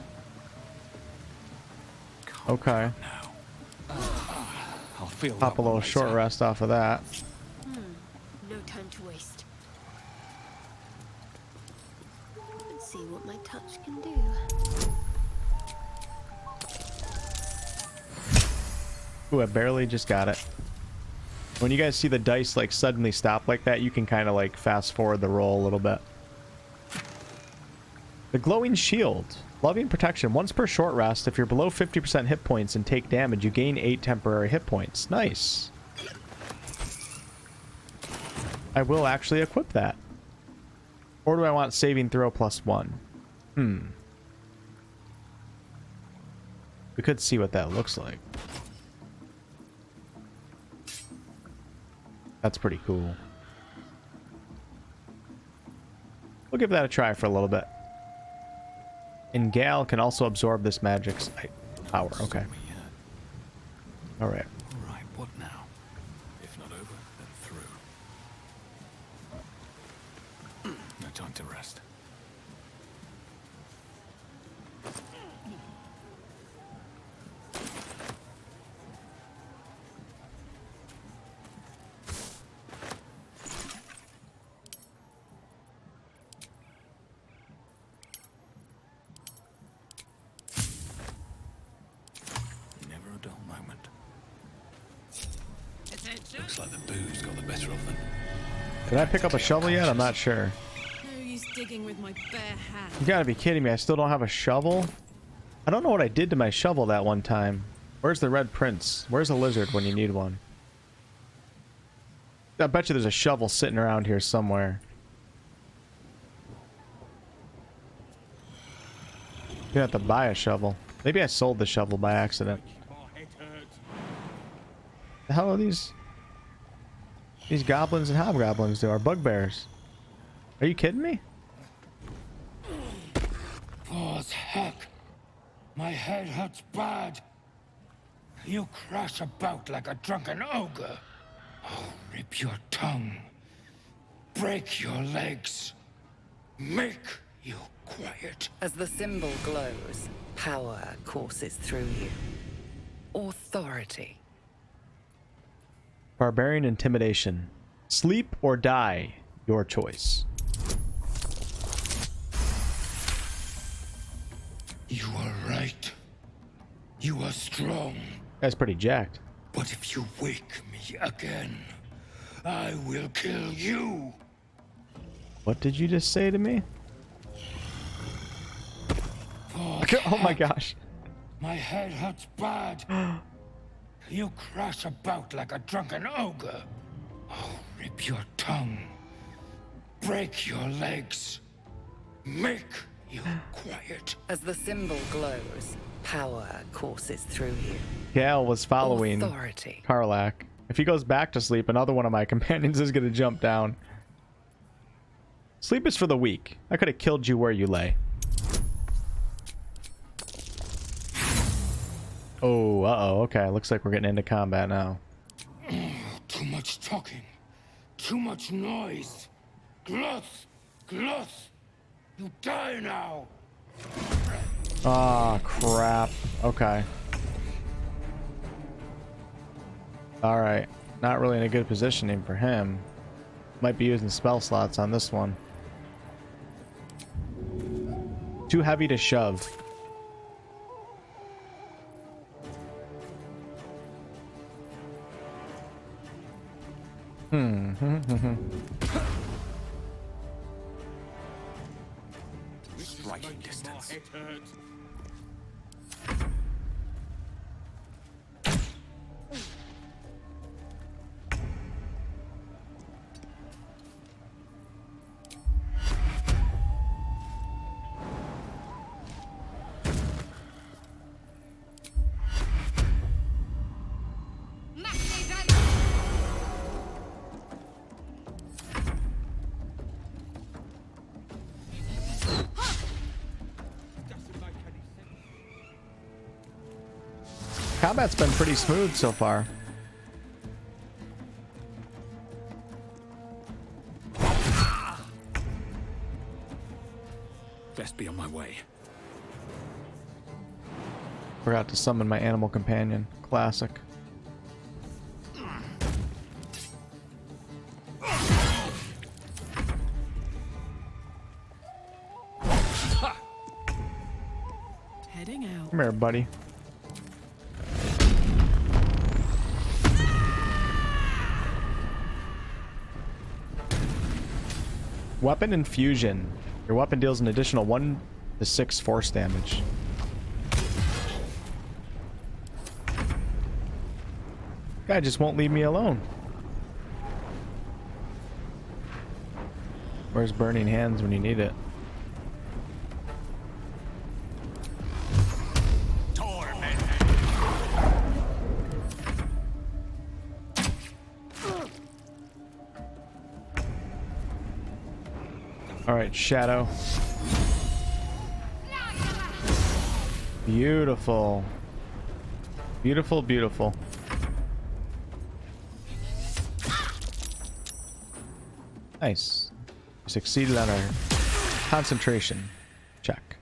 Okay. I'll feel Pop a little short rest off of that. No time to waste. Let's see what my touch can do. Ooh, I barely just got it. When you guys see the dice like suddenly stop like that, you can kind of like fast forward the roll a little bit. The glowing shield. Loving protection. Once per short rest, if you're below 50% hit points and take damage, you gain 8 temporary hit points. Nice. I will actually equip that. Or do I want saving throw +1? We could see what that looks like. That's pretty cool. We'll give that a try for a little bit. And Gal can also absorb this magic's power. Okay. Alright. Alright, what now? If not over, then through. No time to rest. Looks like the booze got the better of them. Did I pick up a shovel yet? I'm not sure. No use digging with my bare hands. You gotta be kidding me. I still don't have a shovel? I don't know what I did to my shovel that one time. Where's the red prince? Where's a lizard when you need one? I bet you there's a shovel sitting around here somewhere. You have to buy a shovel. Maybe I sold the shovel by accident. The hell are these goblins and hobgoblins do? Are bugbears? Are you kidding me? Paws heck. My head hurts bad. You crash about like a drunken ogre. I'll rip your tongue, break your legs, make you quiet. As the symbol glows, power courses through you. Authority. Barbarian intimidation. Sleep or die. Your choice. You are right. You are strong. That's pretty jacked. But if you wake me again, I will kill you. What did you just say to me? Oh my gosh. My head hurts bad. You crash about like a drunken ogre. I'll rip your tongue, break your legs, make you quiet. As the symbol glows, power courses through you. Gal was following Authority. Karlach. If he goes back to sleep, another one of my companions is going to jump down. Sleep is for the weak. I could have killed you where you lay. Oh, uh-oh. Okay, looks like we're getting into combat now. Too much talking. Too much noise. Gluth! Gluth! You die now! Ah, crap. Okay. Alright. Not really in a good positioning for him. Might be using spell slots on this one. Too heavy to shove. Striking distance. Combat's been pretty smooth so far. Best be on my way. Forgot to summon my animal companion. Classic. Heading out. Come here, buddy. Weapon infusion. Your weapon deals an additional 1 to 6 force damage. Guy just won't leave me alone. Where's burning hands when you need it? Alright, Shadow. Beautiful. Beautiful, beautiful. Nice. We succeeded on our concentration check.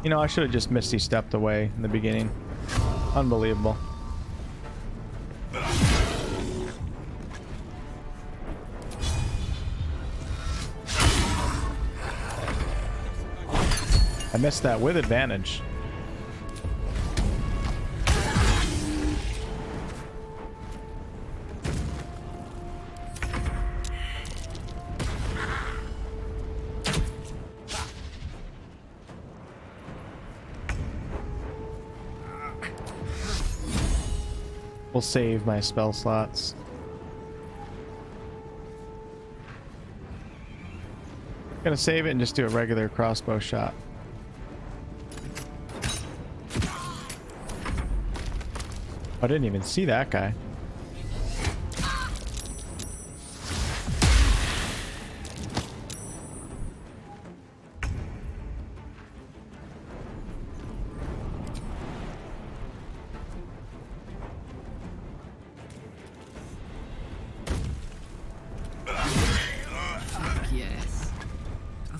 You know, I should have just Misty stepped away in the beginning. Unbelievable. I missed that with advantage. We'll save my spell slots. Gonna save it and just do a regular crossbow shot. I didn't even see that guy.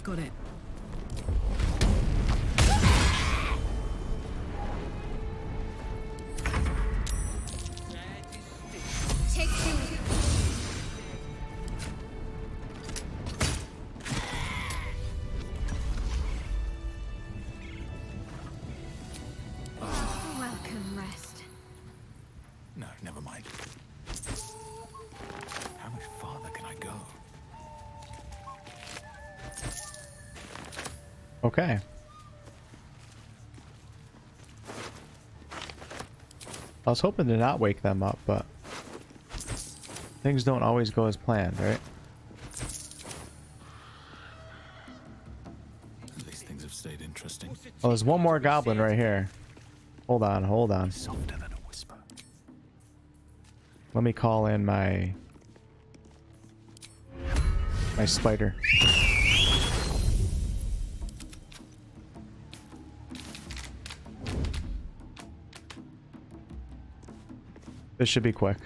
Got it. Take two. Welcome, rest. No, never mind. How much farther can I go? Okay. I was hoping to not wake them up, but things don't always go as planned, right? At least things have stayed interesting. Oh, there's one more goblin right here. Hold on, hold on. Softer than a whisper. Let me call in my spider. This should be quick.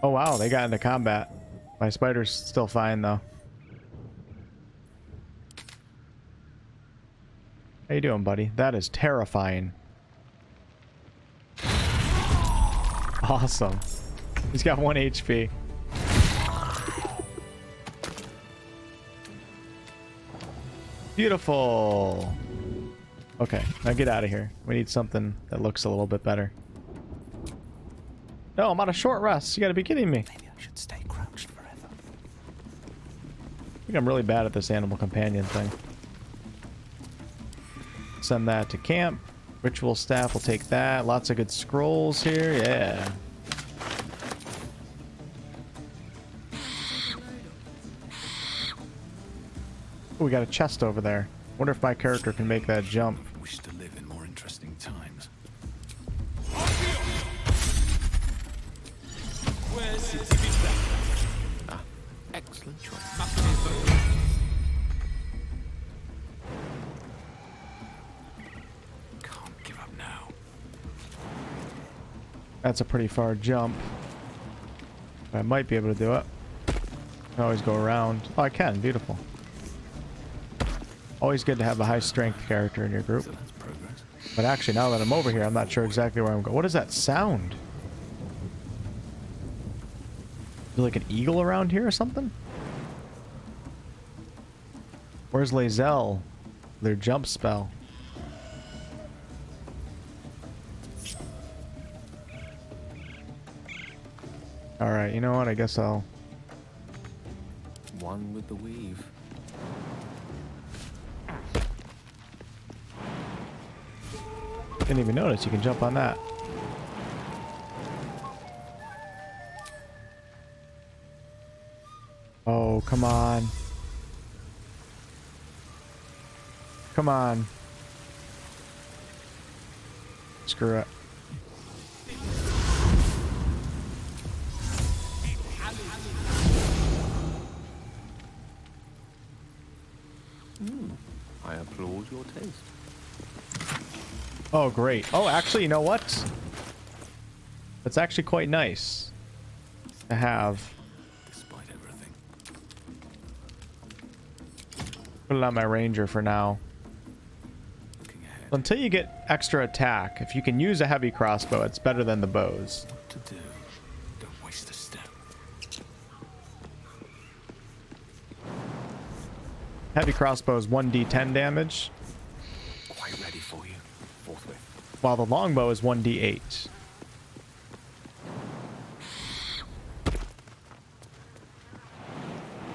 Oh wow, they got into combat. My spider's still fine though. How you doing, buddy? That is terrifying. Awesome. He's got 1 HP. Beautiful. Okay, now get out of here. We need something that looks a little bit better. No, I'm on a short rest. You gotta be kidding me. Maybe I should stay crouched forever. I think I'm really bad at this animal companion thing. Send that to camp. Ritual staff will take that. Lots of good scrolls here. Yeah. Oh, we got a chest over there. Wonder if my character can make that jump. Wish to live in more interesting times. Ah, excellent choice. Can't give up now. That's a pretty far jump. I might be able to do it. I can always go around. Oh, I can. Beautiful. Always good to have a high strength character in your group. But actually, now that I'm over here, I'm not sure exactly where I'm going. What is that sound? Is there like an eagle around here or something? Where's Lae'zel? Their jump spell. Alright, you know what? I guess I'll... One with the weave. Didn't even notice you can jump on that. Oh, come on. Come on. Screw it. I applaud your taste. Oh, great. Oh, actually, you know what? That's actually quite nice to have. Despite everything. Put it on my ranger for now. Until you get extra attack, if you can use a heavy crossbow, it's better than the bows. What to do? Don't waste a step. Heavy crossbow is 1d10 damage, Quite ready for you. Forthwith. while the longbow is 1d8.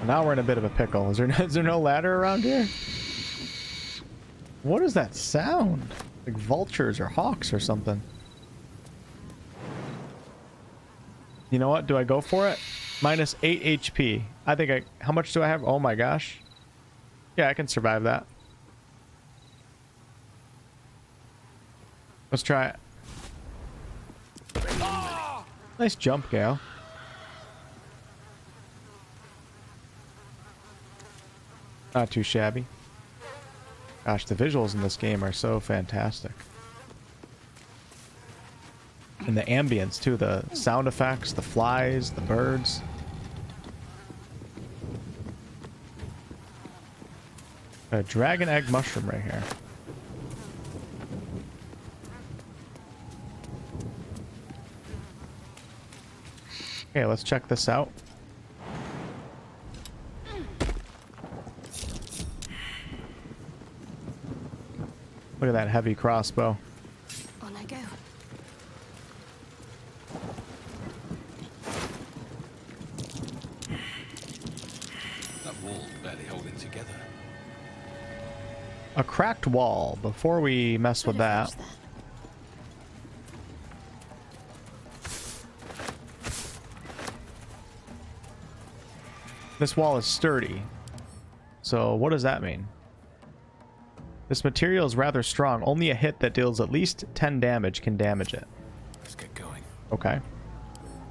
Now we're in a bit of a pickle. Is there no ladder around here? What is that sound? Like vultures or hawks or something. You know what? Do I go for it? Minus 8 HP. I think how much do I have? Oh my gosh. Yeah, I can survive that. Let's try it. Nice jump, Gale. Not too shabby. Gosh, the visuals in this game are so fantastic. And the ambience too, the sound effects, the flies, the birds. A dragon egg mushroom right here. Okay, let's check this out. Look at that heavy crossbow. On I go. That wall barely holding together. A cracked wall. Before we mess with that. This wall is sturdy. So what does that mean? This material is rather strong. Only a hit that deals at least 10 damage can damage it. Let's get going. Okay.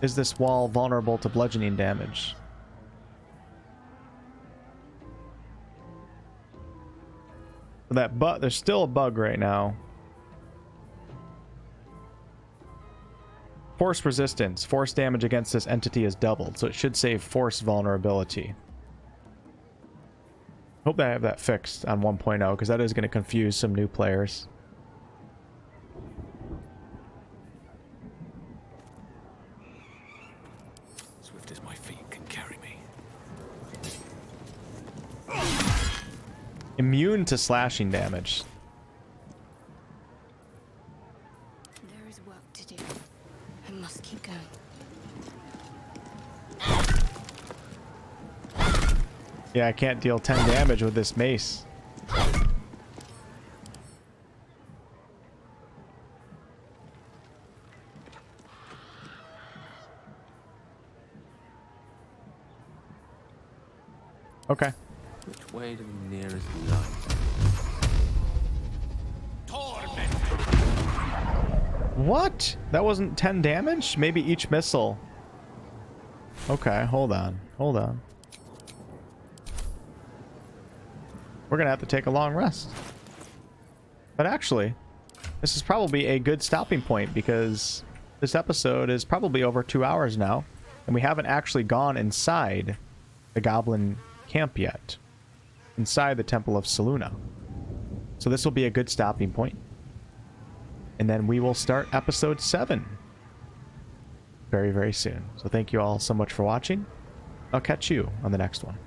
Is this wall vulnerable to bludgeoning damage? There's still a bug right now. Force resistance. Force damage against this entity is doubled, so it should save force vulnerability. Hope I have that fixed on 1.0, because that is going to confuse some new players. Swift as my feet can carry me. Immune to slashing damage. There is work to do. I must keep going. Yeah, I can't deal 10 damage with this mace. Okay. Which way to the nearest light? What? That wasn't 10 damage? Maybe each missile. Okay, hold on. Hold on. We're gonna have to take a long rest. But actually, this is probably a good stopping point because this episode is probably over 2 hours now, and we haven't actually gone inside the goblin camp yet. Inside the Temple of Selûne. So this will be a good stopping point. And then we will start episode 7 very, very soon. So thank you all so much for watching. I'll catch you on the next one.